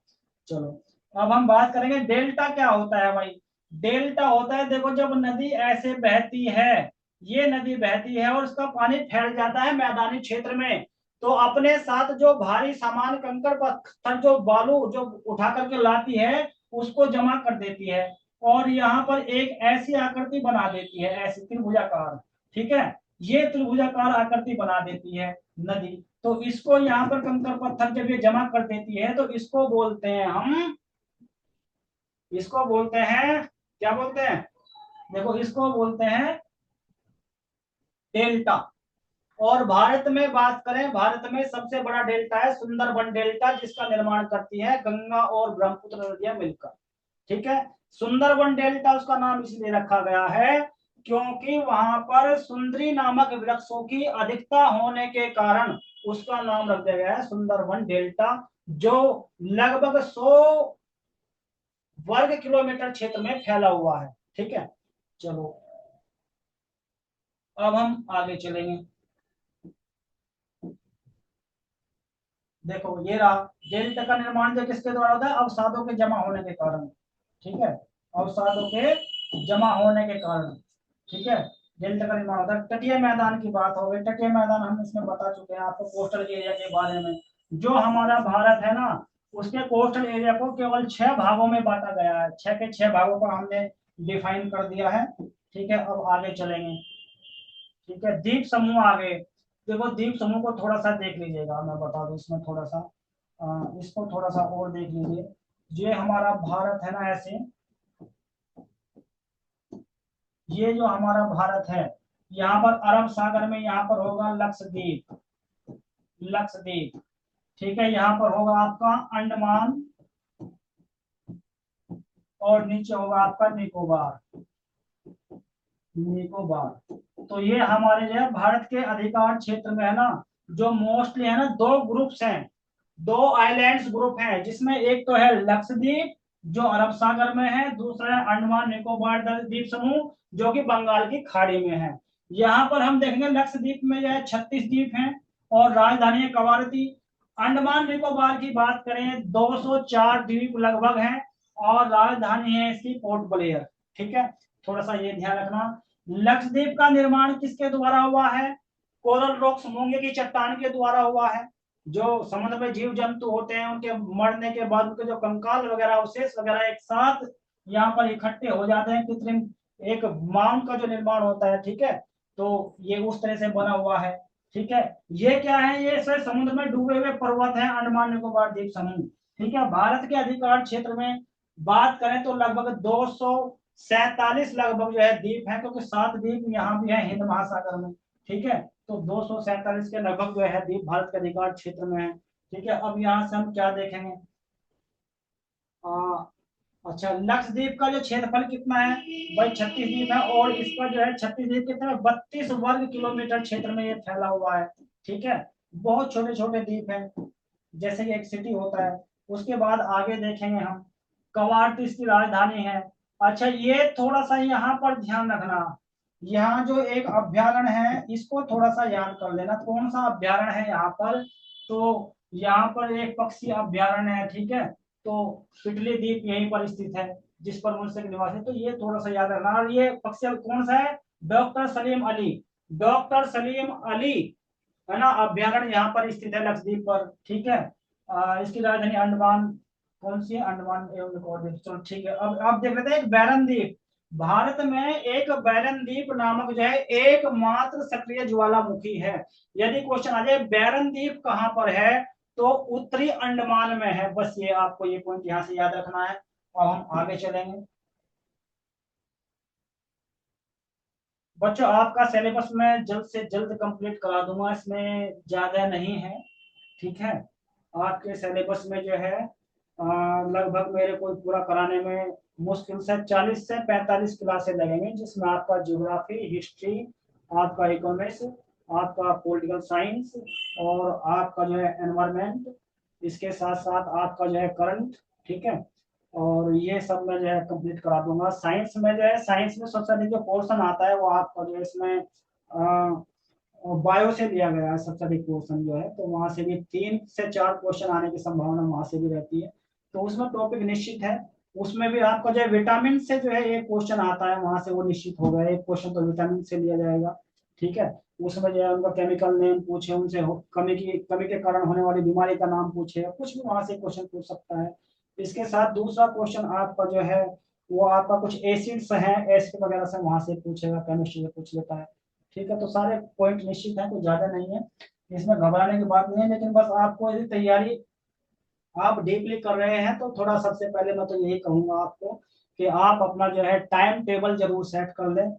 चलो, अब हम बात करेंगे डेल्टा क्या होता है। भाई डेल्टा होता है, देखो जब नदी ऐसे बहती है, ये नदी बहती है और उसका पानी फैल जाता है मैदानी क्षेत्र में, तो अपने साथ जो भारी सामान, कंकड़ पत्थर, जो बालू जो उठा करके लाती है, उसको जमा कर देती है और यहाँ पर एक ऐसी आकृति बना देती है, ऐसी त्रिभुजाकार, ठीक है। ये त्रिभुजाकार आकृति बना देती है नदी, तो इसको यहाँ पर कंकड़ पत्थर जब ये जमा कर देती है, तो इसको बोलते हैं हम, इसको बोलते हैं, क्या बोलते हैं, देखो इसको बोलते हैं डेल्टा। और भारत में बात करें, भारत में सबसे बड़ा डेल्टा है सुंदरबन डेल्टा, जिसका निर्माण करती है गंगा और ब्रह्मपुत्र नदियां मिलकर, ठीक है। सुंदरबन डेल्टा उसका नाम इसलिए रखा गया है क्योंकि वहां पर सुंदरी नामक वृक्षों की अधिकता होने के कारण उसका नाम रख दिया गया है सुंदरबन डेल्टा, जो लगभग 100 वर्ग किलोमीटर क्षेत्र में फैला हुआ है, ठीक है। चलो, अब हम आगे चलेंगे। देखो ये रहा, डेल्टा का निर्माण जो किसके द्वारा होता है, अवसादों के जमा होने के कारण, ठीक है, अवसादों के जमा होने के कारण, ठीक है, डेल्टा का निर्माण होता है। तटीय मैदान की बात हो गई, तटीय मैदान हम इसमें बता चुके हैं आपको कोस्टल एरिया के बारे में। जो हमारा भारत है ना, उसके कोस्टल एरिया को केवल 6 भागों में बांटा गया है, 6 के 6 भागों को हमने डिफाइन कर दिया है, ठीक है। अब आगे चलेंगे, ठीक है। द्वीप समूह आ गए, देखो द्वीप समूह को थोड़ा सा देख लीजिएगा, मैं बता दूं इसमें थोड़ा सा, इसको थोड़ा सा और देख लीजिए। ये हमारा भारत है ना, ऐसे ये जो हमारा भारत है, यहाँ पर अरब सागर में यहाँ पर होगा लक्षद्वीप, लक्षद्वीप, ठीक है। यहाँ पर होगा आपका अंडमान और नीचे होगा आपका निकोबार, निकोबार। तो ये हमारे जो है भारत के अधिकार क्षेत्र में है ना, जो मोस्टली है ना, दो ग्रुप्स हैं, दो आइलैंड्स ग्रुप हैं, जिसमें एक तो है लक्षद्वीप जो अरब सागर में है, दूसरा है अंडमान निकोबार द्वीप समूह जो कि बंगाल की खाड़ी में है। यहाँ पर हम देखेंगे लक्षद्वीप में जो है 36 द्वीप हैं और राजधानी है कवारती। अंडमान निकोबार की बात करें 204 द्वीप लगभग हैं और राजधानी है इसकी पोर्ट ब्लेयर, ठीक है। थोड़ा सा ये ध्यान रखना। लक्षद्वीप का निर्माण किसके द्वारा हुआ है, कोरल रॉक्स, मूंगे की चट्टान के द्वारा हुआ है। जो समुद्र में जीव जंतु होते हैं उनके मरने के बाद उनके जो कंकाल वगैरह, अवशेष वगैरह एक साथ यहाँ पर इकट्ठे हो जाते हैं, कृत्रिम एक माउंट का जो निर्माण होता है, ठीक है। तो ये उस तरह से बना हुआ है, ठीक है। ये क्या है, ये सर समुद्र में डूबे हुए पर्वत है अंडमान निकोबार द्वीप समूह, ठीक है। भारत के अधिकार क्षेत्र में बात करें तो लगभग 247 लगभग जो है द्वीप है, क्योंकि 7 द्वीप यहाँ भी है हिंद महासागर में, ठीक है। तो 247 के लगभग जो है द्वीप भारत के अधिकार क्षेत्र में है, ठीक है। अब यहाँ से हम क्या देखेंगे, अच्छा लक्षद्वीप का जो क्षेत्रफल कितना है, भाई 36 द्वीप है और इसका जो है 36 द्वीप कितना, 32 वर्ग किलोमीटर क्षेत्र में ये फैला हुआ है, ठीक है। बहुत छोटे छोटे द्वीप हैं, जैसे कि एक सिटी होता है। उसके बाद आगे देखेंगे हम, कवारती इसकी राजधानी है। अच्छा ये थोड़ा सा यहाँ पर ध्यान रखना, यहाँ जो एक अभ्यारण्य है इसको थोड़ा सा याद कर लेना, कौन सा अभ्यारण्य है यहाँ पर, तो यहाँ पर एक पक्षी अभ्यारण्य है, ठीक है। तो पिटली द्वीप यहीं पर स्थित है जिस पर मनुष्य के निवास है, तो ये थोड़ा सा याद रखना। और ये पक्षी कौन सा है, डॉक्टर सलीम अली, डॉक्टर सलीम अली है ना, अभ्यारण्य यहाँ पर स्थित है लक्षद्वीप पर, ठीक है। इसकी राजधानी अंडमान, कौन सी है, अंडमान एवं निकोबार द्वीप। चलो ठीक है, अब देख लेते हैं एक बैरन द्वीप। भारत में एक बैरन द्वीप नामक जो है एकमात्र सक्रिय ज्वालामुखी है। यदि क्वेश्चन आ जाए बैरन द्वीप कहाँ पर है, तो उत्तरी अंडमान में है। बस ये आपको ये पॉइंट यहाँ से याद रखना है। और हम आगे चलेंगे। बच्चों आपका सिलेबस में जल्द से जल्द कंप्लीट करा दूंगा, इसमें ज्यादा नहीं है, ठीक है। आपके सिलेबस में जो है लगभग मेरे को पूरा कराने में मुश्किल से 40 से 45 क्लासेस लगेंगे, जिसमें आपका ज्योग्राफी, हिस्ट्री, आपका इकोनॉमिक्स, आपका पॉलिटिकल साइंस और आपका जो है एनवायरमेंट, इसके साथ साथ आपका जो है करंट, ठीक है। और ये सब मैं जो है कंप्लीट करा दूंगा। साइंस में जो है, साइंस में सबसे अधिक जो पोर्शन आता है वो आपका जो है इसमें बायो से लिया गया है सबसे अधिक पोर्शन जो है, तो वहां से भी 3 से 4 क्वेश्चन आने की संभावना वहां से भी रहती है। तो उसमें टॉपिक निश्चित है। उसमें भी आपका जो है विटामिन से जो है एक क्वेश्चन आता है, वहां से वो निश्चित हो गया, एक क्वेश्चन तो विटामिन से लिया जाएगा, ठीक है। उसमें जो है उनका केमिकल नेम पूछे, उनसे कमी के कारण होने वाली बीमारी का नाम पूछे, कुछ भी वहां से क्वेश्चन पूछ सकता है। इसके साथ दूसरा क्वेश्चन आपका जो है वो आपका कुछ एसिड्स हैं, एसिड वगैरह से वहां से पूछेगा, केमिस्ट्री से पूछ लेता है, ठीक है। तो सारे पॉइंट निश्चित हैं, कुछ ज्यादा नहीं है, इसमें घबराने की बात नहीं है। लेकिन बस आपको यदि तैयारी आप डीपली कर रहे हैं तो थोड़ा, सबसे पहले मैं तो यही कहूंगा आपको कि आप अपना जो है टाइम टेबल जरूर सेट कर लें।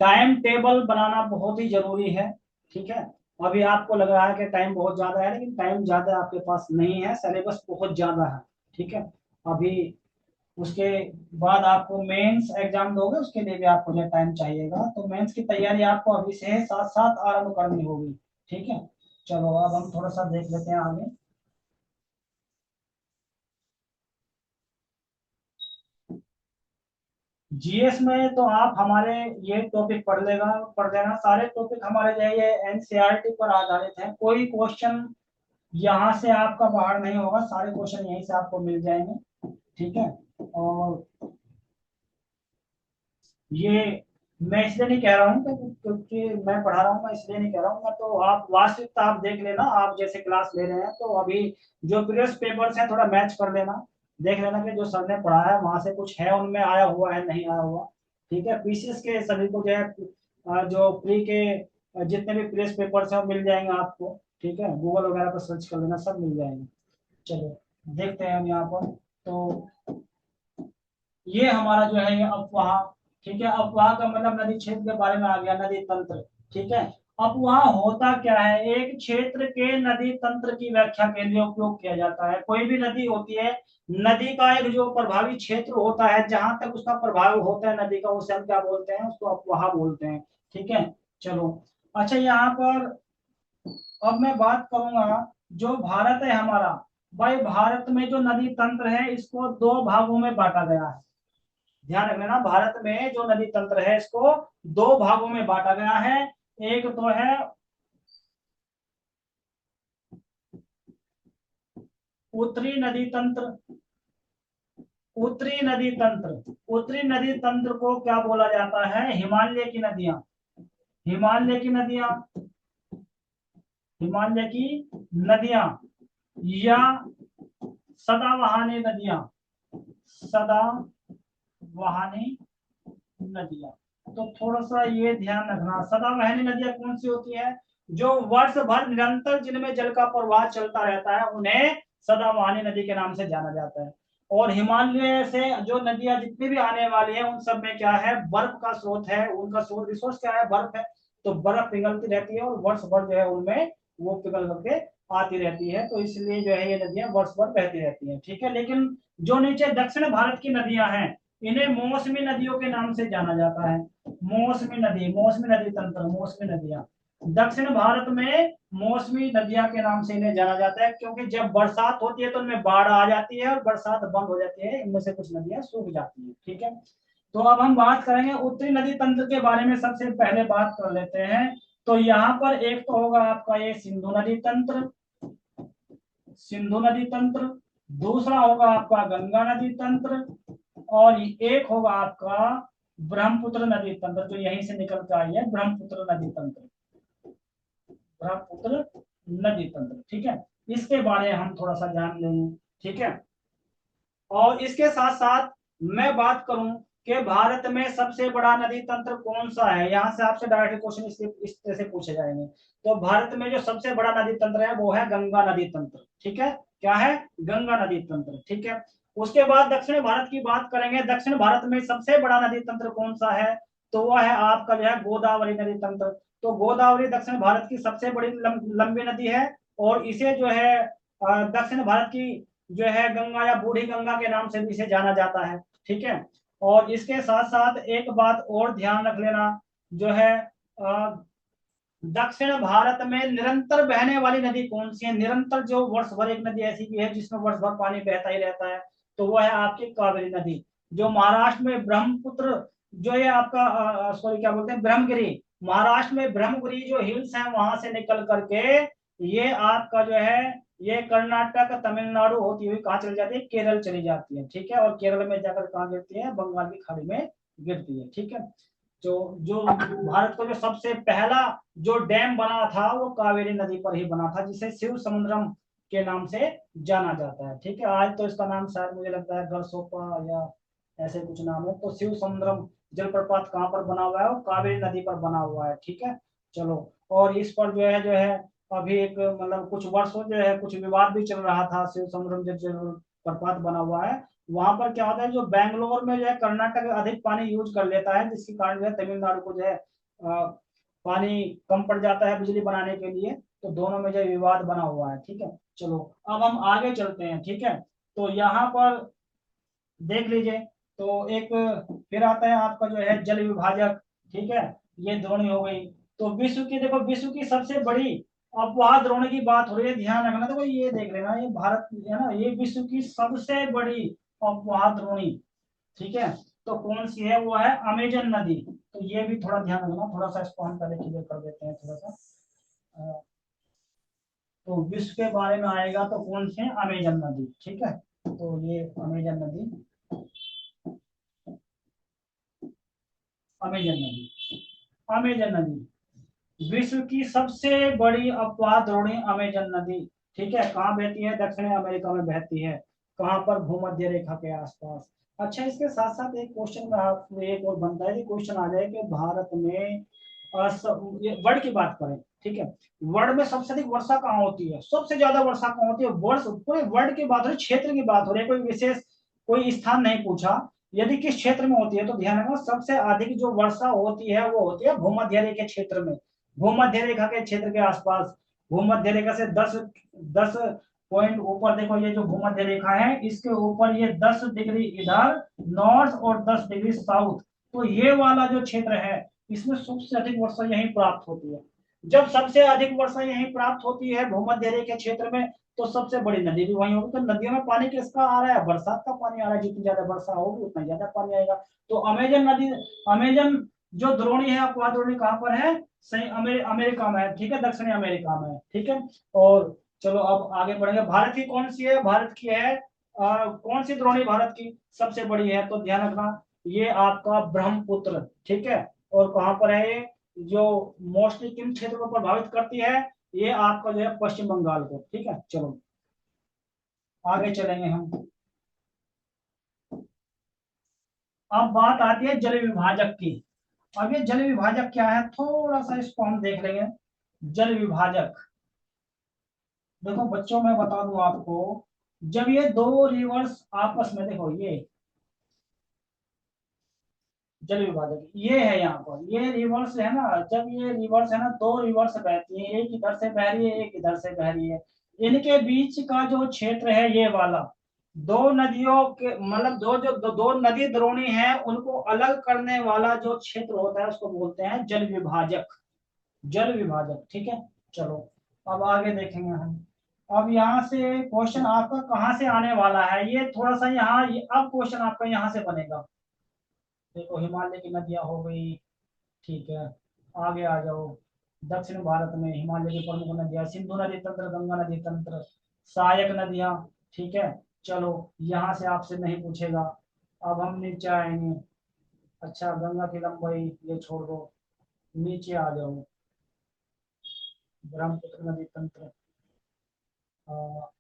टाइम टेबल बनाना बहुत ही जरूरी है, ठीक है। अभी आपको लग रहा है कि टाइम बहुत ज्यादा है, लेकिन टाइम ज्यादा आपके पास नहीं है, सिलेबस बहुत ज्यादा है, ठीक है। अभी उसके बाद आपको मेंस एग्जाम दोगे, उसके लिए भी आपको जो टाइम चाहिएगा, तो मेंस की तैयारी आपको अभी से साथ साथ आरंभ करनी होगी, ठीक है। चलो अब हम थोड़ा सा देख लेते हैं आगे। जीएस में तो आप हमारे ये टॉपिक पढ़ लेना, सारे टॉपिक हमारे जो है ये एनसीईआरटी पर आधारित है, कोई क्वेश्चन यहाँ से आपका बाहर नहीं होगा, सारे क्वेश्चन यहीं से आपको मिल जाएंगे, ठीक है। और ये मैं इसलिए नहीं कह रहा हूँ क्योंकि मैं पढ़ा रहा हूँ, मैं इसलिए नहीं कह रहा हूँ, मैं तो आप वास्तविकता आप देख लेना, आप जैसे क्लास ले रहे हैं तो अभी जो प्रीवियस पेपर्स हैं थोड़ा मैच कर लेना, देख लेना कि जो सर ने पढ़ाया है वहां से कुछ है उनमें आया हुआ है नहीं आया हुआ, ठीक है। पीसीएस के सभी को जो है जो प्री के जितने भी प्रीवियस पेपर्स हैं वो मिल जाएंगे आपको, ठीक है। गूगल वगैरह पर सर्च कर लेना, सब मिल जाएंगे। चलो देखते हैं हम यहाँ पर। तो ये हमारा जो है ये अफवाह, ठीक है। अफवाह का मतलब नदी क्षेत्र के बारे में आ गया, नदी तंत्र, ठीक है। अफवाह होता क्या है, एक क्षेत्र के नदी तंत्र की व्याख्या के लिए उपयोग किया जाता है। कोई भी नदी होती है, नदी का एक जो प्रभावी क्षेत्र होता है, जहां तक उसका प्रभाव होता है नदी का, उसे हम क्या बोलते हैं, उसको अफवाह बोलते हैं, ठीक है। चलो अच्छा, यहाँ पर अब मैं बात करूंगा जो भारत है हमारा। भाई भारत में जो नदी तंत्र है इसको 2 भागों में बांटा गया है। ध्यान रखना, भारत में जो नदी तंत्र है इसको 2 भागों में बांटा गया है। एक तो है उत्तरी नदी तंत्र, उत्तरी नदी तंत्र, उत्तरी नदी तंत्र को क्या बोला जाता है, हिमालय की नदियां, हिमालय की नदियां, हिमालय की नदियां या सदाबहानी नदियां, सदा वहानी नदियां। तो थोड़ा सा ये ध्यान रखना, सदाबहानी नदियां कौन सी होती है, जो वर्ष भर निरंतर जिनमें जल का प्रवाह चलता रहता है उन्हें सदाबहानी नदी के नाम से जाना जाता है। और हिमालय से जो नदियां जितनी भी आने वाली है उन सब में क्या है, बर्फ का स्रोत है, उनका स्रोत रिसोर्स क्या है, बर्फ है। तो बर्फ पिघलती रहती है और वर्ष भर जो है उनमें वो पिघल करके आती रहती है, तो इसलिए जो है ये नदियां वर्ष भर बहती रहती है, ठीक है। लेकिन जो नीचे दक्षिण भारत की नदियां हैं इन्हें मौसमी नदियों के नाम से जाना जाता है। मौसमी नदी, मौसमी नदी तंत्र, मौसमी नदियां दक्षिण भारत में मौसमी नदियां के नाम से इन्हें जाना जाता है, क्योंकि जब बरसात होती है तो उनमें बाढ़ आ जाती है और बरसात बंद हो जाती है, इनमें से कुछ नदियां सूख जाती है, ठीक है। तो अब हम बात करेंगे उत्तरी नदी तंत्र के बारे में, सबसे पहले बात कर लेते हैं। तो यहाँ पर एक तो होगा आपका ये सिंधु नदी तंत्र, सिंधु नदी तंत्र, दूसरा होगा आपका गंगा नदी तंत्र, और एक होगा आपका ब्रह्मपुत्र नदी तंत्र जो यहीं से निकल के आई है, ब्रह्मपुत्र नदी तंत्र, ब्रह्मपुत्र नदी तंत्र, ठीक है। इसके बारे में हम थोड़ा सा जान लेंगे, ठीक है। और इसके साथ साथ मैं बात करूं कि भारत में सबसे बड़ा नदी तंत्र कौन सा है, यहां से आपसे डायरेक्ट क्वेश्चन इस तरह से पूछे जाएंगे। तो भारत में जो सबसे बड़ा नदी तंत्र है वो है गंगा नदी तंत्र, ठीक है। क्या है? गंगा नदी तंत्र, ठीक है। उसके बाद दक्षिण भारत की बात करेंगे, दक्षिण भारत में सबसे बड़ा नदी तंत्र कौन सा है, तो वह है आपका जो है गोदावरी नदी तंत्र। तो गोदावरी दक्षिण भारत की सबसे बड़ी लंबी नदी है, और इसे जो है दक्षिण भारत की जो है गंगा या बूढ़ी गंगा के नाम से भी इसे जाना जाता है, ठीक है। और इसके साथ साथ एक बात और ध्यान रख लेना, जो है दक्षिण भारत में निरंतर बहने वाली नदी कौन सी है, निरंतर जो वर्ष भर, एक नदी ऐसी भी है जिसमें वर्ष भर पानी बहता ही रहता है, तो वो है आपकी कावेरी नदी। जो महाराष्ट्र में ब्रह्मपुत्र, जो ये आपका सॉरी क्या बोलते हैं, ब्रह्मगिरी, महाराष्ट्र में ब्रह्मगिरी जो हिल्स हैं वहां से निकल करके ये आपका जो है ये कर्नाटक तमिलनाडु होती हुई कहाँ चली जाती है, केरल चली जाती है, ठीक है। और केरल में जाकर कहाँ गिरती है, बंगाल की खाड़ी में गिरती है, ठीक है। जो जो भारत का जो सबसे पहला जो डैम बना था वो कावेरी नदी पर ही बना था, जिसे शिव समुद्रम के नाम से जाना जाता है, ठीक है। आज तो इसका नाम शायद मुझे लगता है गरसोपा या ऐसे कुछ नाम है। तो शिव समुद्रम जलप्रपात कहाँ पर बना हुआ है, वो कावेरी नदी पर बना हुआ है, ठीक है। चलो, और इस पर जो है अभी एक मतलब कुछ वर्षों जो है कुछ विवाद भी चल रहा था, शिव समुद्रम जलप्रपात बना हुआ है वहां पर। क्या होता है, जो बैंगलोर में जो है कर्नाटक अधिक पानी यूज कर लेता है, जिसके कारण जो है तमिलनाडु को जो है पानी कम पड़ जाता है बिजली बनाने के लिए। तो दोनों में जो विवाद बना हुआ है, ठीक है। चलो, अब हम आगे चलते हैं, ठीक है। तो यहाँ पर देख लीजिए, तो एक फिर आता है आपका जो है जल विभाजक, ठीक है। ये द्रोणी हो गई। तो विश्व की देखो, विश्व की सबसे बड़ी अपवाह द्रोणी की बात हो रही है, ध्यान रखना। देखो ये देख लेना, ये भारत है ना, ये विश्व की सबसे बड़ी अपवाह द्रोणी, ठीक है। तो कौन सी है, वो है अमेजन नदी। तो ये भी थोड़ा ध्यान रखना, थोड़ा सा इसको हम पहले क्लियर कर देते हैं थोड़ा सा। तो विश्व के बारे में आएगा तो कौन सी है, अमेजन नदी, ठीक है। तो ये अमेजन नदी, अमेजन नदी, अमेजन नदी विश्व की सबसे बड़ी अपवाह द्रोणी अमेजन नदी, ठीक है। कहाँ बहती है, दक्षिण अमेरिका में बहती है। कहाँ पर, भूमध्य रेखा के आसपास। अच्छा, इसके साथ साथ एक क्वेश्चन का एक और बनता है, क्वेश्चन आ जाए कि भारत में वर्ल्ड की बात करें, ठीक है। वर्ल्ड में सबसे अधिक वर्षा कहाँ होती है, सबसे ज्यादा वर्षा कहाँ होती है, वर्ष पूरे वर्ल्ड की बात हो रही, क्षेत्र की बात हो रही है, कोई विशेष कोई स्थान नहीं पूछा। यदि किस क्षेत्र में होती है, तो ध्यान रखना, सबसे अधिक जो वर्षा होती है वो होती है भूमध्य रेखा के क्षेत्र में, भूमध्य रेखा के क्षेत्र के आसपास। भूमध्य रेखा से 10 पॉइंट ऊपर देखो, ये जो भूमध्य रेखा है इसके ऊपर ये 10 डिग्री इधर नॉर्थ और 10 डिग्री साउथ, तो ये वाला जो क्षेत्र है इसमें सबसे अधिक वर्षा यहीं प्राप्त होती है। जब सबसे अधिक वर्षा यहीं प्राप्त होती है भूमध्य रेखा क्षेत्र में, तो सबसे बड़ी नदी भी वहीं होगी। तो नदियों में पानी किसका आ रहा है, बरसात का पानी आ रहा है, जितनी ज्यादा वर्षा होगी उतना ज्यादा पानी आएगा। तो अमेजन नदी, अमेजन जो द्रोणी है, अपवाह द्रोणी कहाँ पर है, सही अमेरिका में है, ठीक है, दक्षिणी अमेरिका में, ठीक है। और चलो अब आगे बढ़ेंगे, भारत की कौन सी है, भारत की है कौन सी द्रोणी भारत की सबसे बड़ी है, तो ध्यान रखना, ये आपका ब्रह्मपुत्र, ठीक है। और कहां पर है ये, जो मोस्टली किन क्षेत्र को प्रभावित करती है, ये आपका जो है पश्चिम बंगाल को, ठीक है। चलो आगे चलेंगे हम। अब बात आती है जल विभाजक की। अब ये जल विभाजक क्या है, थोड़ा सा इसको हम देख लेंगे। जल विभाजक, देखो बच्चों मैं बता दूं आपको, जब ये दो रिवर्स आपस में, देखो ये जल विभाजक ये है, यहाँ पर ये रिवर्स है ना, जब ये रिवर्स है ना, दो रिवर्स बहती है, एक इधर से बह रही है, एक इधर से बह रही है, इनके बीच का जो क्षेत्र है ये वाला, दो नदियों के मतलब दो नदी द्रोणी है, उनको अलग करने वाला जो क्षेत्र होता है उसको बोलते हैं जल विभाजक, जल विभाजक, ठीक है। चलो अब आगे देखेंगे हम। अब यहाँ से क्वेश्चन आपका कहाँ से आने वाला है, ये थोड़ा सा यहाँ अब क्वेश्चन आपका यहाँ से बनेगा। देखो हिमालय की नदियां हो गई, ठीक है। आगे आ जाओ, दक्षिण भारत में हिमालय की प्रमुख नदियां, सिंधु नदी तंत्र, गंगा नदी तंत्र, सहायक नदियां, ठीक है। चलो यहाँ से आपसे नहीं पूछेगा। अब हम नीचे आएंगे, अच्छा, गंगा की लंबाई ये छोड़ दो, नीचे आ जाओ। ब्रह्मपुत्र नदी तंत्र,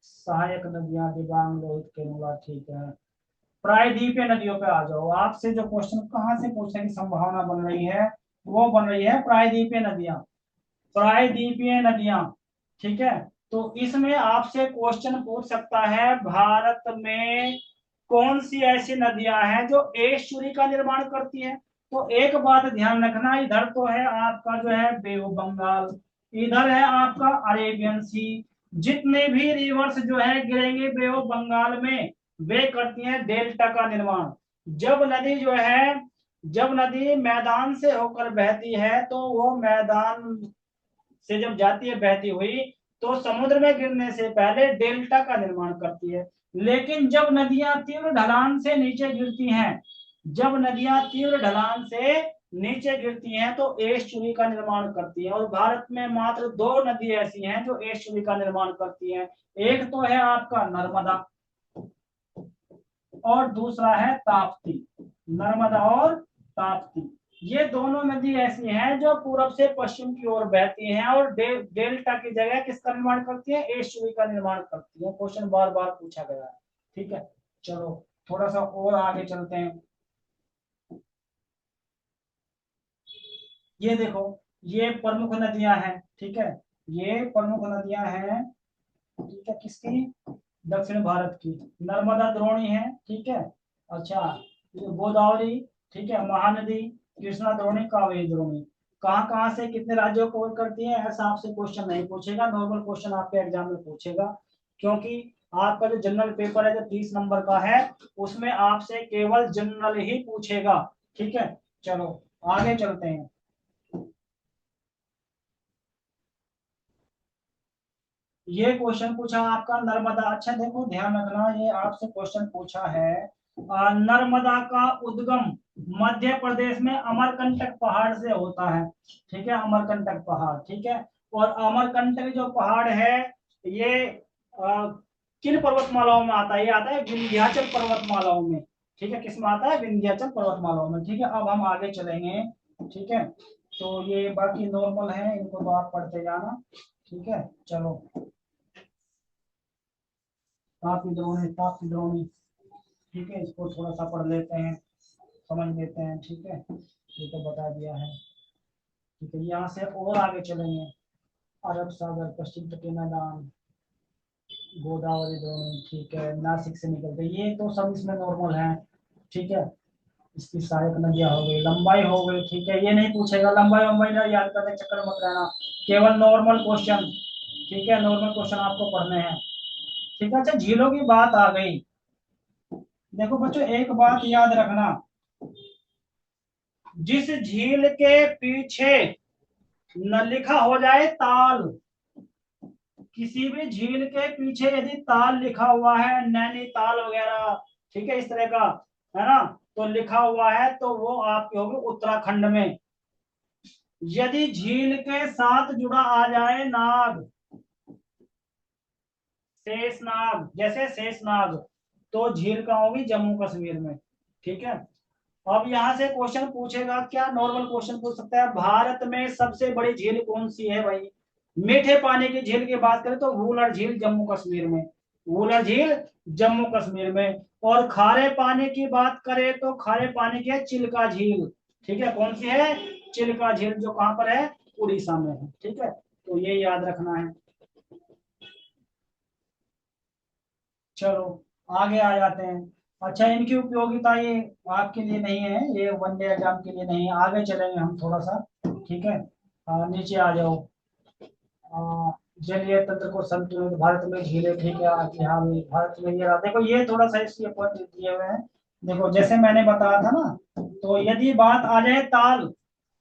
सहायक नदियां, दिबांग, लोहित, केमुला, ठीक है। प्रायद्वीपीय नदियों पे आ जाओ। आपसे जो क्वेश्चन कहाँ से पूछने की संभावना बन रही है, वो बन रही है प्रायद्वीपीय नदियां। प्रायद्वीपीय नदियां, ठीक है। तो इसमें आपसे क्वेश्चन पूछ सकता है, भारत में कौन सी ऐसी नदियां हैं जो एस्चुरी का निर्माण करती है। तो एक बात ध्यान रखना, इधर तो है आपका जो है बे ऑफ बंगाल, इधर है आपका अरेबियन सी। जितने भी रिवर्स जो है गिरेंगे बे ऑफ बंगाल में, वे करती हैं डेल्टा का निर्माण। जब नदी जो है, जब नदी मैदान से होकर बहती है, तो वो मैदान से जब जाती है बहती हुई, तो समुद्र में गिरने से पहले डेल्टा का निर्माण करती है। लेकिन जब नदियां तीव्र ढलान से नीचे गिरती हैं, जब नदियां तीव्र ढलान से नीचे गिरती हैं, तो एस्चुरी का निर्माण करती हैं। और भारत में मात्र दो नदी ऐसी हैं जो एस्चुरी का निर्माण करती हैं। एक तो है आपका नर्मदा, और दूसरा है ताप्ती। नर्मदा और ताप्ती, ये दोनों नदी ऐसी हैं जो पूरब से पश्चिम की ओर बहती हैं और डेल्टा की जगह किसका निर्माण करती है, एस्चुरी का निर्माण करती है। क्वेश्चन बार बार पूछा गया है, ठीक है। चलो थोड़ा सा और आगे चलते हैं। ये देखो, ये प्रमुख नदियां हैं, ठीक है। ये प्रमुख नदियां हैं, ठीक है, किसकी, दक्षिण भारत की। नर्मदा द्रोणी है, ठीक है। अच्छा, ये गोदावरी, ठीक है, महानदी, कृष्णा द्रोणी, कावेरी द्रोणी। कहाँ कहाँ से कितने राज्यों को कवर करती है, ऐसा आपसे क्वेश्चन नहीं पूछेगा। नॉर्मल क्वेश्चन आपके एग्जाम में पूछेगा, क्योंकि आपका जो जनरल पेपर है जो 30 नंबर का है, उसमें आपसे केवल जनरल ही पूछेगा, ठीक है। चलो आगे चलते हैं। ये क्वेश्चन पूछा आपका नर्मदा, अच्छा देखो ध्यान रखना, ये आपसे क्वेश्चन पूछा है, नर्मदा का उद्गम मध्य प्रदेश में अमरकंटक पहाड़ से होता है, ठीक है, अमरकंटक पहाड़, ठीक है। और अमरकंटक जो पहाड़ है, ये किन पर्वतमालाओं में आता है, ये आता है विंध्याचल पर्वतमालाओं में, ठीक है। किस में आता है, विंध्याचल पर्वतमालाओं में, ठीक है। अब हम आगे चलेंगे, ठीक है। तो ये बाकी नॉर्मल है, इनको तो आप पढ़ते जाना, ठीक है। चलो, ताप विद्रोही, ताप विद्रोही, ठीक है, इसको थोड़ा सा पढ़ लेते हैं, समझ लेते हैं, ठीक है। ये तो बता दिया है, ठीक है। यहाँ से और आगे चलेंगे। अरब सागर, पश्चिम तटीय मैदान, गोदावरी द्रोणी, ठीक है, नासिक से निकलते, ये तो सब इसमें नॉर्मल है, ठीक है। इसकी सहायक नदियां हो गई, लंबाई हो गई, ठीक है। ये नहीं पूछेगा, लंबाई लंबाई ना याद करने के चक्कर में मत रहना, केवल नॉर्मल क्वेश्चन, ठीक है, नॉर्मल क्वेश्चन आपको पढ़ने हैं, ठीक है। अच्छा, झीलों की बात आ गई, देखो बच्चों एक बात याद रखना, जिस झील के पीछे न लिखा हो जाए ताल, किसी भी झील के पीछे यदि ताल लिखा हुआ है, नैनीताल वगैरह, ठीक है, इस तरह का, है ना, तो लिखा हुआ है, तो वो आपके होगी उत्तराखंड में। यदि झील के साथ जुड़ा आ जाए नाग, शेषनाग, जैसे शेषनाग, तो झील कहाँ होगी, जम्मू कश्मीर में, ठीक है। अब यहां से क्वेश्चन पूछेगा, क्या नॉर्मल क्वेश्चन पूछ सकता है, भारत में सबसे बड़ी झील कौन सी है भाई। मीठे पानी की झील की बात करें तो वुलर झील जम्मू कश्मीर में, वुलर झील जम्मू कश्मीर में। और खारे पानी की बात करें तो खारे पानी की है चिल्का झील, ठीक है। कौन सी है, चिल्का झील, जो कहां पर है, उड़ीसा में है, ठीक है। तो ये याद रखना है। चलो आगे आ जाते हैं। अच्छा, इनकी उपयोगिता ये आपके लिए नहीं है, ये वनडे एग्जाम के लिए नहीं है। आगे चलेंगे हम थोड़ा सा, ठीक है। नीचे आ जाओ। आ, जलीय तंत्र को संतुलित, भारत में झीलें, ठीक है। हाँ भारत में ये रहा, देखो ये थोड़ा सा इसके पॉइंट दिए हुए हैं। देखो जैसे मैंने बताया था ना, तो यदि बात आ जाए ताल,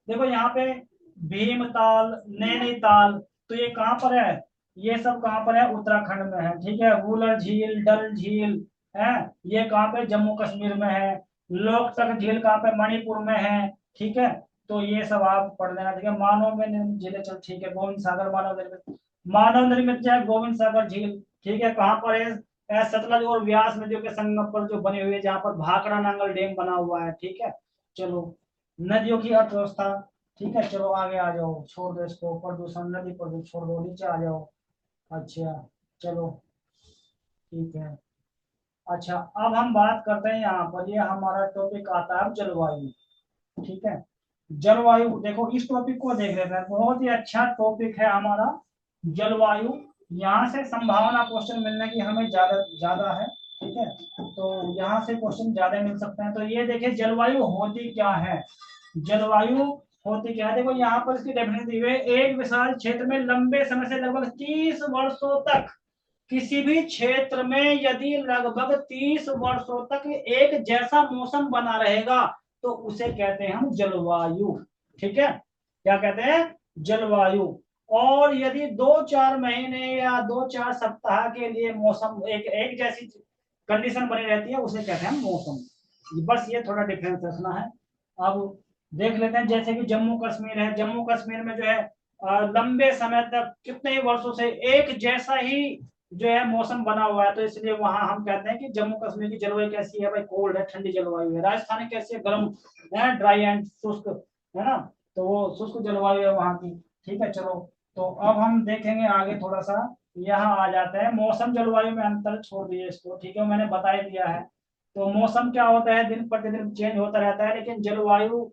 देखो यहाँ पे भीमताल, नैनीताल, तो ये कहाँ पर है, ये सब कहाँ पर है, उत्तराखंड में है, ठीक है। वुलर झील, डल झील है, ये कहाँ पे, जम्मू कश्मीर में है। लोकतक झील कहाँ पे, मणिपुर में है, ठीक है। तो ये सब आप पढ़ लेना, ठीक है। मानव में निर्मित झीलें, चल ठीक है, गोविंद सागर मानव निर्मित, मानव निर्मित जो है गोविंद सागर झील, ठीक है, कहाँ पर है, सतलज और व्यास नदियों के संगम पर जो बने हुए, जहाँ पर भाखड़ा नांगल डैम बना हुआ है, ठीक है। चलो, नदियों की अर्थव्यवस्था, ठीक है, चलो आगे आ जाओ, छोड़ दो इसको, प्रदूषण, नदी प्रदूषण छोड़ दो, नीचे आ जाओ। अच्छा, चलो, ठीक है। अच्छा, अब हम बात करते हैं यहाँ पर, ये हमारा टॉपिक आता है जलवायु, ठीक है। जलवायु, देखो इस टॉपिक को देख लेते हैं, बहुत ही अच्छा टॉपिक है हमारा जलवायु। यहाँ से संभावना क्वेश्चन मिलने की हमें ज्यादा ज्यादा है, ठीक है। तो यहाँ से क्वेश्चन ज्यादा मिल सकते हैं। तो ये देखिए, जलवायु होती क्या है। जलवायु होती क्या है, देखो यहाँ पर इसकी डेफिनेशन दी हुई है, एक विशाल क्षेत्र में लंबे समय से लगभग 30 वर्षों तक, किसी भी क्षेत्र में यदि लगभग 30 वर्षों तक एक जैसा मौसम बना रहेगा तो उसे कहते हैं हम जलवायु, ठीक है। क्या कहते हैं, जलवायु। और यदि 2-4 महीने या 2-4 सप्ताह के लिए मौसम एक एक जैसी कंडीशन बनी रहती है उसे कहते हैं मौसम। बस ये थोड़ा डिफरेंस रखना है। अब देख लेते हैं, जैसे कि जम्मू कश्मीर है, जम्मू कश्मीर में जो है लंबे समय तक कितने ही वर्षों से एक जैसा ही जो है मौसम बना हुआ है, तो इसलिए वहां हम कहते हैं कि जम्मू कश्मीर की जलवायु कैसी है भाई, कोल्ड है, ठंडी जलवायु है। राजस्थान कैसी है, गर्म है, ड्राई एंड शुष्क, है ना, तो वो शुष्क जलवायु है वहां की, ठीक है। चलो, तो अब हम देखेंगे आगे थोड़ा सा, यहाँ आ जाते हैं मौसम जलवायु में अंतर, छोड़ दिए इसको, ठीक है, मैंने बता ही दिया है। तो मौसम क्या होता है, दिन प्रतिदिन चेंज होता रहता है, लेकिन जलवायु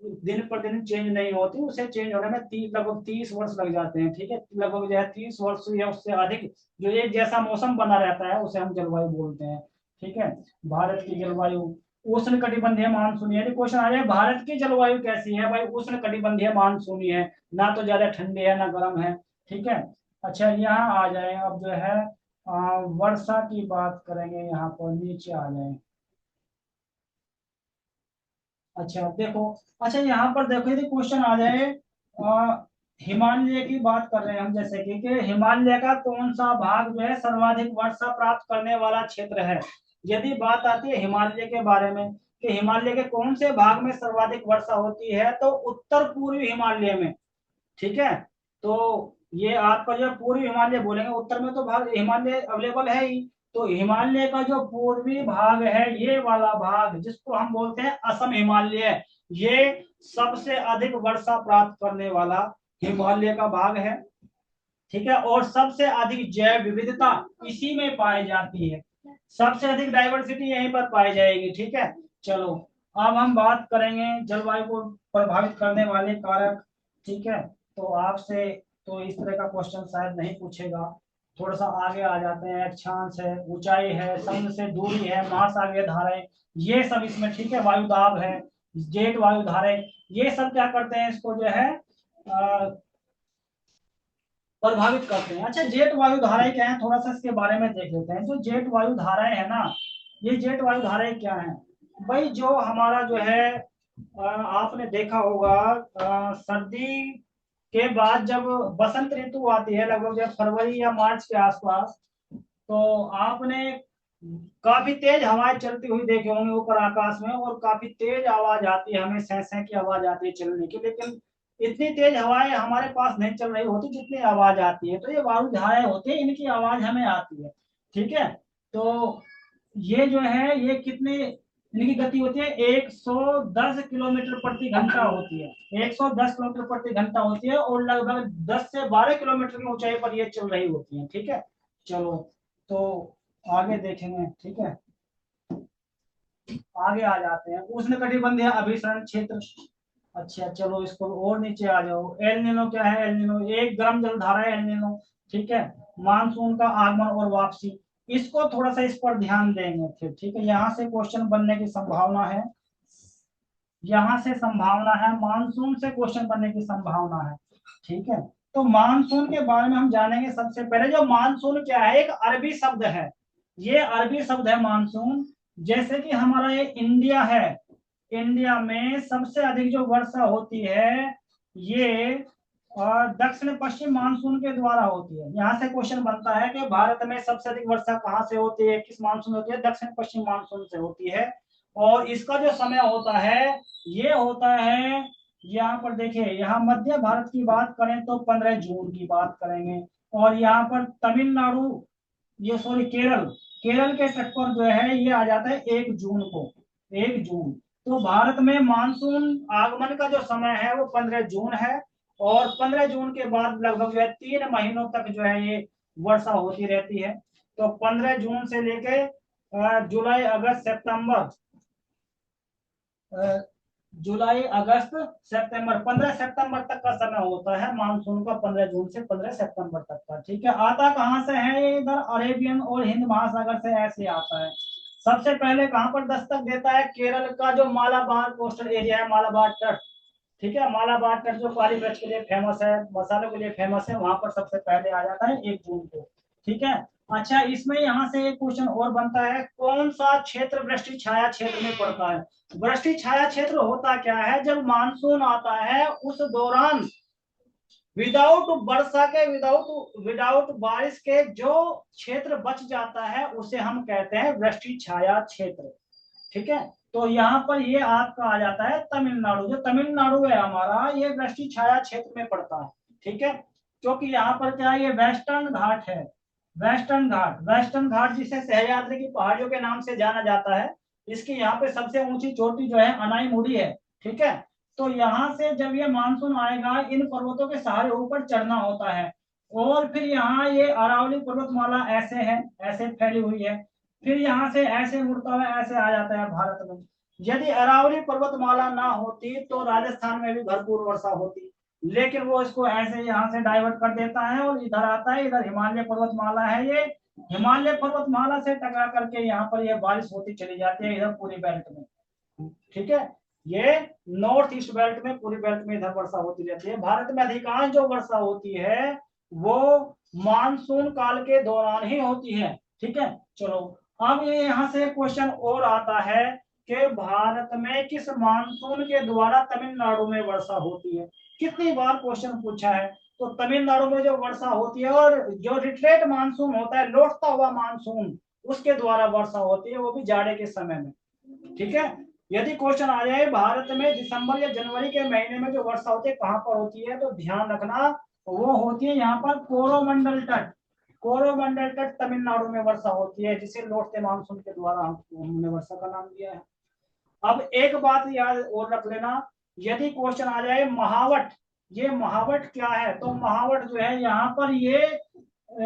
दिन पर दिन चेंज नहीं होती, उसे चेंज होने में लगभग 30 वर्ष लग जाते हैं, ठीक है। लगभग जो है 30 वर्ष या उससे अधिक जो एक जैसा मौसम बना रहता है उसे हम जलवायु बोलते हैं, ठीक है। भारत की जलवायु उष्ण कटिबंधीय मानसूनी, यदि क्वेश्चन आ जाए भारत की जलवायु कैसी है भाई, उष्ण कटिबंधीय मानसूनी है, ना तो ज्यादा ठंडी है ना गर्म है, ठीक है। अच्छा, यहाँ आ जाए, अब जो है वर्षा की बात करेंगे, यहाँ पर नीचे आ जाए। अच्छा देखो, अच्छा यहाँ पर देखो, यदि क्वेश्चन आ जाए हिमालय की बात कर रहे हैं हम, जैसे कि हिमालय का कौन सा भाग जो है सर्वाधिक वर्षा प्राप्त करने वाला क्षेत्र है। यदि बात आती है हिमालय के बारे में कि हिमालय के कौन से भाग में सर्वाधिक वर्षा होती है, तो उत्तर पूर्वी हिमालय में, ठीक है। तो ये आपका जो पूर्वी हिमालय बोलेंगे, उत्तर में तो भाग हिमालय अवेलेबल है ही, तो हिमालय का जो पूर्वी भाग है, ये वाला भाग जिसको हम बोलते हैं असम हिमालय, ये सबसे अधिक वर्षा प्राप्त करने वाला हिमालय का भाग है, ठीक है। और सबसे अधिक जैव विविधता इसी में पाई जाती है, सबसे अधिक डाइवर्सिटी यहीं पर पाई जाएगी, ठीक है। चलो, अब हम बात करेंगे जलवायु को प्रभावित करने वाले कारक, ठीक है। तो आपसे तो इस तरह का क्वेश्चन शायद नहीं पूछेगा। थोड़ा सा आगे आ जाते हैं, अक्षांश है, ऊंचाई है, समुद्र से दूरी है, महासागरीय धाराएं, ये सब इसमें, ठीक है। वायुदाब है, जेट वायु धाराएं, ये सब क्या करते हैं, इसको जो है प्रभावित करते हैं। अच्छा, जेट वायु धाराएं क्या है, थोड़ा सा इसके बारे में देख लेते हैं। जो जेट वायु धाराएं है ना, ये जेट वायु धाराएं क्या है भाई, जो हमारा जो है आपने देखा होगा सर्दी के बाद जब बसंत ऋतु आती है, लगभग जब फरवरी या मार्च के आसपास, तो आपने काफी तेज हवाएं चलती हुई देखे होंगे ऊपर आकाश में, और काफी तेज आवाज आती है, हमें सह सह की आवाज आती है चलने की, लेकिन इतनी तेज हवाएं हमारे पास नहीं चल रही होती जितनी आवाज आती है। तो ये वायु धाराएं होती है, इनकी आवाज हमें आती है, ठीक है। तो ये जो है, ये कितने इनकी गति होती है, 110 किलोमीटर प्रति घंटा होती है, 110 किलोमीटर प्रति घंटा होती है, और लगभग 10 से 12 किलोमीटर की ऊंचाई पर ये चल रही होती है, ठीक है। चलो, तो आगे देखेंगे, ठीक है। आगे आ जाते हैं, उष्ण कटिबंधीय अभिसरण क्षेत्र। अच्छा चलो, इसको और नीचे आ जाओ। एल नीनो क्या है, एल नीनो एक गर्म जलधारा है, एल नीनो, ठीक है। मानसून का आगमन और वापसी, इसको थोड़ा सा इस पर ध्यान देंगे फिर, ठीक है। यहाँ से क्वेश्चन बनने की संभावना है, यहाँ से संभावना है, मानसून से क्वेश्चन बनने की संभावना है, ठीक है। तो मानसून के बारे में हम जानेंगे। सबसे पहले जो मानसून क्या है, एक अरबी शब्द है, ये अरबी शब्द है मानसून। जैसे कि हमारा ये इंडिया है, इंडिया में सबसे अधिक जो वर्षा होती है ये दक्षिण पश्चिम मानसून के द्वारा होती है। यहाँ से क्वेश्चन बनता है कि भारत में सबसे अधिक वर्षा कहाँ से होती है, किस मानसून होती है, दक्षिण पश्चिम मानसून से होती है। और इसका जो समय होता है ये होता है, यहाँ पर देखिए, यहाँ मध्य भारत की बात करें तो 15 जून की बात करेंगे, और यहाँ पर तमिलनाडु, ये सॉरी केरल, केरल के तट पर जो है ये आ जाता है 1 जून को, 1 जून। तो भारत में मानसून आगमन का जो समय है वो 15 जून है, और 15 जून के बाद लगभग जो है 3 महीनों तक जो है ये वर्षा होती रहती है। तो 15 जून से लेके जुलाई अगस्त सितंबर, जुलाई अगस्त सितंबर, 15 सितंबर तक का समय होता है मानसून का, 15 जून से 15 सितंबर तक का। ठीक है, आता कहाँ से है ये? इधर अरेबियन और हिंद महासागर से ऐसे आता है। सबसे पहले कहां पर दस्तक देता है? केरल का जो मालाबार कोस्टल एरिया है, मालाबार तट। ठीक है, मालाबार तट जो काली मिर्च के लिए फेमस है, मसालों के लिए फेमस है, वहां पर सबसे पहले आ जाता है 1 जून को। ठीक है। अच्छा, इसमें यहाँ से एक क्वेश्चन और बनता है, कौन सा क्षेत्र वृष्टि छाया क्षेत्र में पड़ता है? वृष्टि छाया क्षेत्र होता क्या है? जब मानसून आता है उस दौरान विदाउट वर्षा के, विदाउट बारिश के जो क्षेत्र बच जाता है उसे हम कहते हैं वृष्टि छाया क्षेत्र। ठीक है, तो यहाँ पर ये आपका आ जाता है तमिलनाडु। जो तमिलनाडु है हमारा, ये वृष्टि छाया क्षेत्र में पड़ता है। ठीक है, क्योंकि यहाँ पर क्या है, ये वेस्टर्न घाट है। वेस्टर्न घाट जिसे सह्याद्री की पहाड़ियों के नाम से जाना जाता है। इसकी यहाँ पे सबसे ऊंची चोटी जो है अनाईमुड़ी है। ठीक है, तो यहाँ से जब ये मानसून आएगा, इन पर्वतों के सहारे ऊपर चढ़ना होता है, और फिर यहाँ ये अरावली पर्वतमाला ऐसे है, ऐसे फैली हुई है, फिर यहाँ से ऐसे मुड़ता हुआ ऐसे आ जाता है भारत में। यदि अरावली पर्वतमाला ना होती तो राजस्थान में भी भरपूर वर्षा होती, लेकिन वो इसको ऐसे यहाँ से डाइवर्ट कर देता है और इधर आता है। इधर हिमालय पर्वतमाला है, ये हिमालय पर्वतमाला से टकरा करके यहाँ पर ये बारिश होती चली जाती है इधर पूरी बेल्ट में। ठीक है, ये नॉर्थ ईस्ट बेल्ट में, पूरी बेल्ट में इधर वर्षा होती रहती है। भारत में अधिकांश जो वर्षा होती है वो मानसून काल के दौरान ही होती है। ठीक है, चलो अब ये यहाँ से क्वेश्चन और आता है कि भारत में किस मानसून के द्वारा तमिलनाडु में वर्षा होती है? कितनी बार क्वेश्चन पूछा है। तो तमिलनाडु में जो वर्षा होती है, और जो रिट्रेट मानसून होता है, लौटता हुआ मानसून, उसके द्वारा वर्षा होती है, वो भी जाड़े के समय में। ठीक है, यदि क्वेश्चन आ जाए भारत में दिसंबर या जनवरी के महीने में जो वर्षा होती है कहां पर होती है, तो ध्यान रखना वो होती है यहाँ पर कोरोमंडल तट। कोरोमंडल तट तमिलनाडु में वर्षा होती है, जिसे लौटते मानसून के द्वारा हमने वर्षा का नाम दिया है। अब एक बात याद और रख लेना, यदि क्वेश्चन आ जाए महावट, ये महावट क्या है? तो महावट जो है यहाँ पर, ये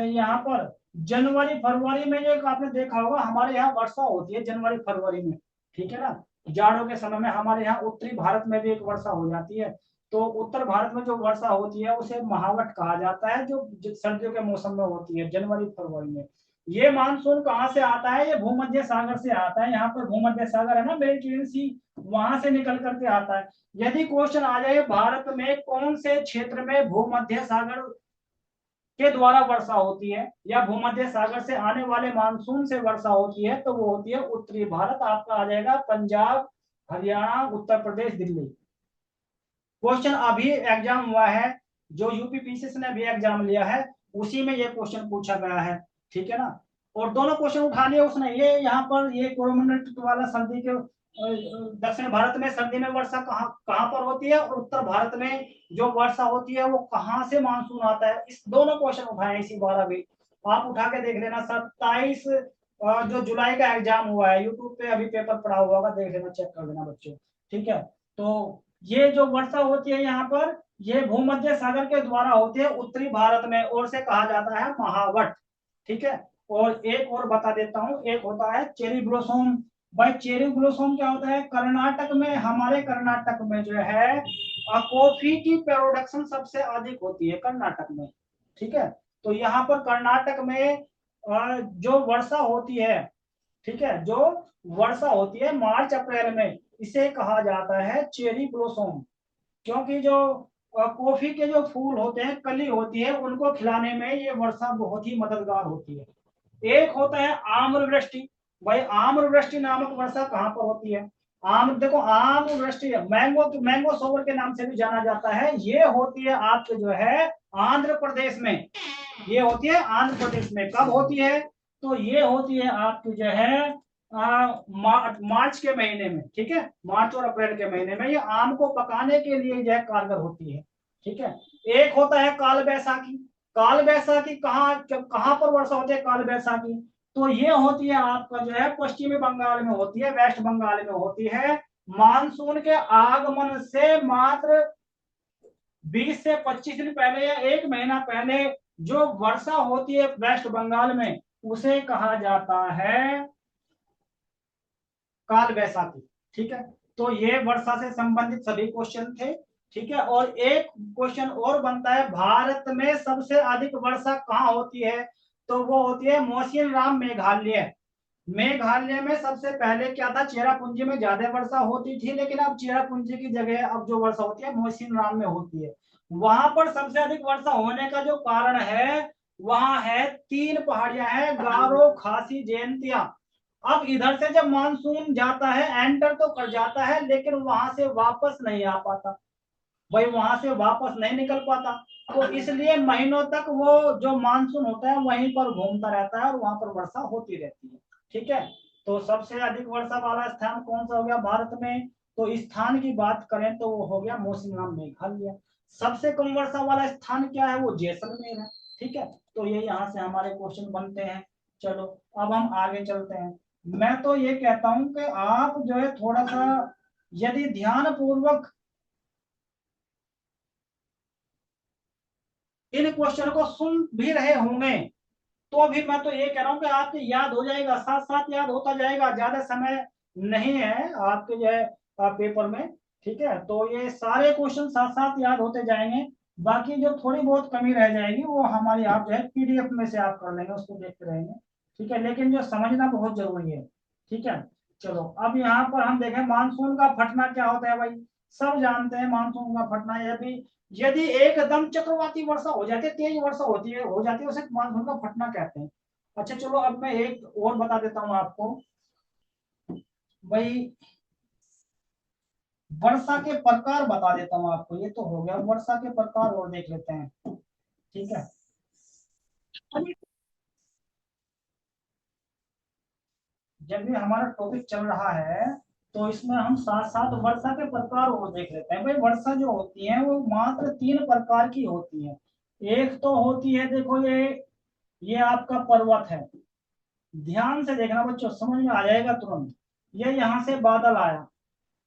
यहाँ पर जनवरी फरवरी में, जो आपने देखा होगा हमारे यहाँ वर्षा होती है जनवरी फरवरी में। ठीक है ना, जाड़ों के समय में हमारे यहाँ उत्तरी भारत में भी एक वर्षा हो जाती है। तो उत्तर भारत में जो वर्षा होती है उसे महावट कहा जाता है, जो सर्दियों के मौसम में होती है जनवरी फरवरी में। ये मानसून कहाँ से आता है? ये भूमध्य सागर से आता है। यहाँ पर भूमध्य सागर है ना, मेडिटेरियन सी, वहां से निकल करके आता है। यदि क्वेश्चन आ जाए भारत में कौन से क्षेत्र में भूमध्य सागर के द्वारा वर्षा होती है, या भूमध्य सागर से आने वाले मानसून से वर्षा होती है, तो वो होती है उत्तरी भारत। आपका आ जाएगा पंजाब, हरियाणा, उत्तर प्रदेश, दिल्ली। क्वेश्चन अभी एग्जाम हुआ है, जो यूपी पीसीएस ने भी एग्जाम लिया है, उसी में ये क्वेश्चन पूछा गया है। ठीक है ना, और दोनों क्वेश्चन उठा लिए उसने। ये यहाँ पर ये कोरोमंडल वाला सर्दी के, दक्षिण भारत में सर्दी में वर्षा कहाँ कहाँ पर होती है, और उत्तर भारत में जो वर्षा होती है वो कहाँ से मानसून आता है, इस दोनों क्वेश्चन उठाए इसी बार। अभी आप उठा के देख लेना, 27 जो जुलाई का एग्जाम हुआ है, यूट्यूब पे अभी पेपर पड़ा हुआ होगा, देख लेना, चेक कर लेना बच्चों। ठीक है, तो ये जो वर्षा होती है यहाँ पर, ये भूमध्य सागर के द्वारा होती है उत्तरी भारत में, और से कहा जाता है महावट। ठीक है, और एक और बता देता हूँ, एक होता है चेरी ब्लॉसम। भाई चेरी ब्लॉसम क्या होता है? कर्नाटक में, हमारे कर्नाटक में जो है कॉफी की प्रोडक्शन सबसे अधिक होती है कर्नाटक में। ठीक है, तो यहाँ पर कर्नाटक में जो वर्षा होती है, ठीक है, जो वर्षा होती है मार्च अप्रैल में, इसे कहा जाता है चेरी ब्लॉसम। क्योंकि जो कॉफी के जो फूल होते हैं, कली होती है, उनको खिलाने में ये वर्षा बहुत ही मददगार होती है। एक होता है आम्रवृष्टि। भाई आम्रवृष्टि नामक वर्षा कहाँ पर होती है? देखो आम्रवृष्टि, मैंगो सोवर के नाम से भी जाना जाता है, ये होती है आपके जो है आंध्र प्रदेश में। ये होती है आंध्र प्रदेश में। कब होती है? तो ये होती है आपकी जो है मार्च के महीने में। ठीक है, मार्च और अप्रैल के महीने में। ये आम को पकाने के लिए जो है कारगर होती है। ठीक है, एक होता है काल बैसाखी। काल बैसाखी कहाँ पर वर्षा होती है? काल बैसाखी तो ये होती है आपका जो है पश्चिमी बंगाल में होती है, वेस्ट बंगाल में होती है। मानसून के आगमन से मात्र 20 से 25 दिन पहले या 1 महीना पहले जो वर्षा होती है वेस्ट बंगाल में, उसे कहा जाता है काल वैसाखी। ठीक है, तो ये वर्षा से संबंधित सभी क्वेश्चन थे। ठीक है, और एक क्वेश्चन और बनता है, भारत में सबसे अधिक वर्षा कहाँ होती है? तो वो होती है मौसिनराम मेघालय। मेघालय में सबसे पहले क्या था, चेरापूंजी में ज्यादा वर्षा होती थी, लेकिन अब चेरापूंजी की जगह अब जो वर्षा होती है मौसिनराम में होती है। वहां पर सबसे अधिक वर्षा होने का जो कारण है, वहां है 3 पहाड़ियां हैं, गारो, खासी, जयंतिया। अब इधर से जब मानसून जाता है, एंटर तो कर जाता है, लेकिन वहां से वापस नहीं आ पाता भाई, वहां से वापस नहीं निकल पाता। तो इसलिए महीनों तक वो जो मानसून होता है वहीं पर घूमता रहता है और वहां पर वर्षा होती रहती है। ठीक है, तो सबसे अधिक वर्षा वाला स्थान कौन सा हो गया भारत में? तो स्थान की बात करें तो वो हो गया मौसिनराम मेघालय। सबसे कम वर्षा वाला स्थान क्या है? वो जैसलमेर है। ठीक है, तो ये यहाँ से हमारे क्वेश्चन बनते हैं। चलो अब हम आगे चलते हैं। मैं तो ये कहता हूं कि आप जो है थोड़ा सा यदि ध्यान पूर्वक इन क्वेश्चन को सुन भी रहे होंगे, तो भी मैं तो ये कह रहा हूं कि आपके याद हो जाएगा, साथ साथ याद होता जाएगा, ज्यादा समय नहीं है आपके जो है पेपर में। ठीक है, तो ये सारे क्वेश्चन साथ साथ याद होते जाएंगे। बाकी जो थोड़ी बहुत कमी रह जाएगी वो हमारी आप जो है पीडीएफ में से आप कर लेंगे, उसको देखते रहेंगे। ठीक है, लेकिन जो समझना बहुत जरूरी है। ठीक है, चलो अब यहाँ पर हम देखें मानसून का फटना क्या होता है भाई। सब जानते हैं मानसून का फटना, यदि यदि एकदम चक्रवाती वर्षा हो जाती है, तेज वर्षा होती है हो जाती है, उसे मानसून का फटना कहते हैं। अच्छा चलो अब मैं एक और बता देता हूं आपको भाई, वर्षा के प्रकार बता देता हूं आपको। ये तो हो गया वर्षा के प्रकार, और देख लेते हैं। ठीक है, जब भी हमारा टॉपिक चल रहा है तो इसमें हम साथ साथ वर्षा के प्रकार और देख लेते हैं। भाई वर्षा जो होती है वो मात्र 3 प्रकार की होती है। एक तो होती है, देखो ये आपका पर्वत है। ध्यान से देखना बच्चों, समझ में आ जाएगा तुरंत। ये यहाँ से बादल आया,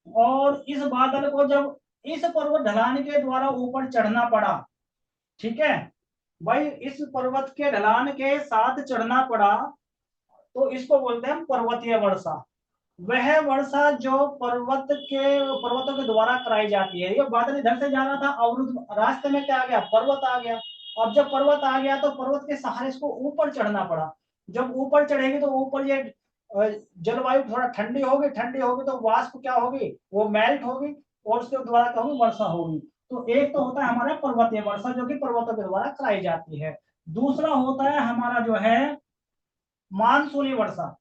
और इस बादल को जब इस पर्वत ढलान के द्वारा ऊपर चढ़ना पड़ा। ठीक है भाई, इस पर्वत के ढलान के साथ चढ़ना पड़ा, तो इसको बोलते हैं पर्वतीय वर्षा। वह वर्षा जो पर्वतों के द्वारा कराई जाती है। ये बादल इधर से जा रहा था, अवरुद्ध रास्ते में क्या आ गया, पर्वत आ गया। अब जब पर्वत आ गया तो पर्वत के सहारे इसको ऊपर चढ़ना पड़ा। जब ऊपर चढ़ेगी तो ऊपर ये जलवायु थोड़ा ठंडी होगी तो वाष्प क्या होगी, वो मेल्ट होगी, और उसके द्वारा क्या होगी, वर्षा होगी। तो एक तो होता है हमारा पर्वतीय वर्षा जो कि पर्वतों के द्वारा कराई जाती है। दूसरा होता है हमारा जो है मानसूनी वर्षा।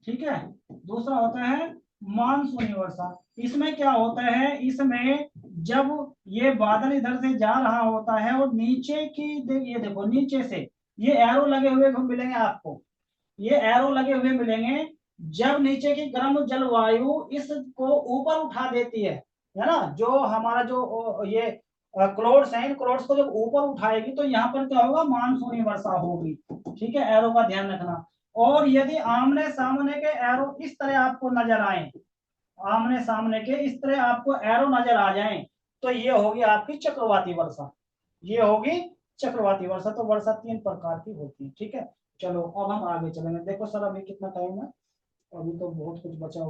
ठीक है, दूसरा होता है मानसूनी वर्षा। इसमें क्या होता है, इसमें जब ये बादल इधर से जा रहा होता है और नीचे की ये देखो नीचे से ये एरो लगे हुए मिलेंगे आपको, ये एरो लगे हुए मिलेंगे। जब नीचे की गर्म जलवायु इसको ऊपर उठा देती है ना, जो हमारा जो ये क्लोड्स हैं, इन क्लोड्स को जब ऊपर उठाएगी तो यहाँ पर क्या होगा, मानसूनी वर्षा होगी। ठीक है, एरो का ध्यान रखना। और यदि आमने सामने के एरो इस तरह आपको नजर आए, आमने सामने के इस तरह आपको एरो नजर आ जाएं, तो ये होगी आपकी चक्रवाती वर्षा। ये होगी चक्रवाती वर्षा। तो वर्षा 3 प्रकार की होती है। ठीक है, चलो अब हम आगे चलेंगे। देखो सर अभी कितना टाइम है, अभी तो बहुत कुछ बचा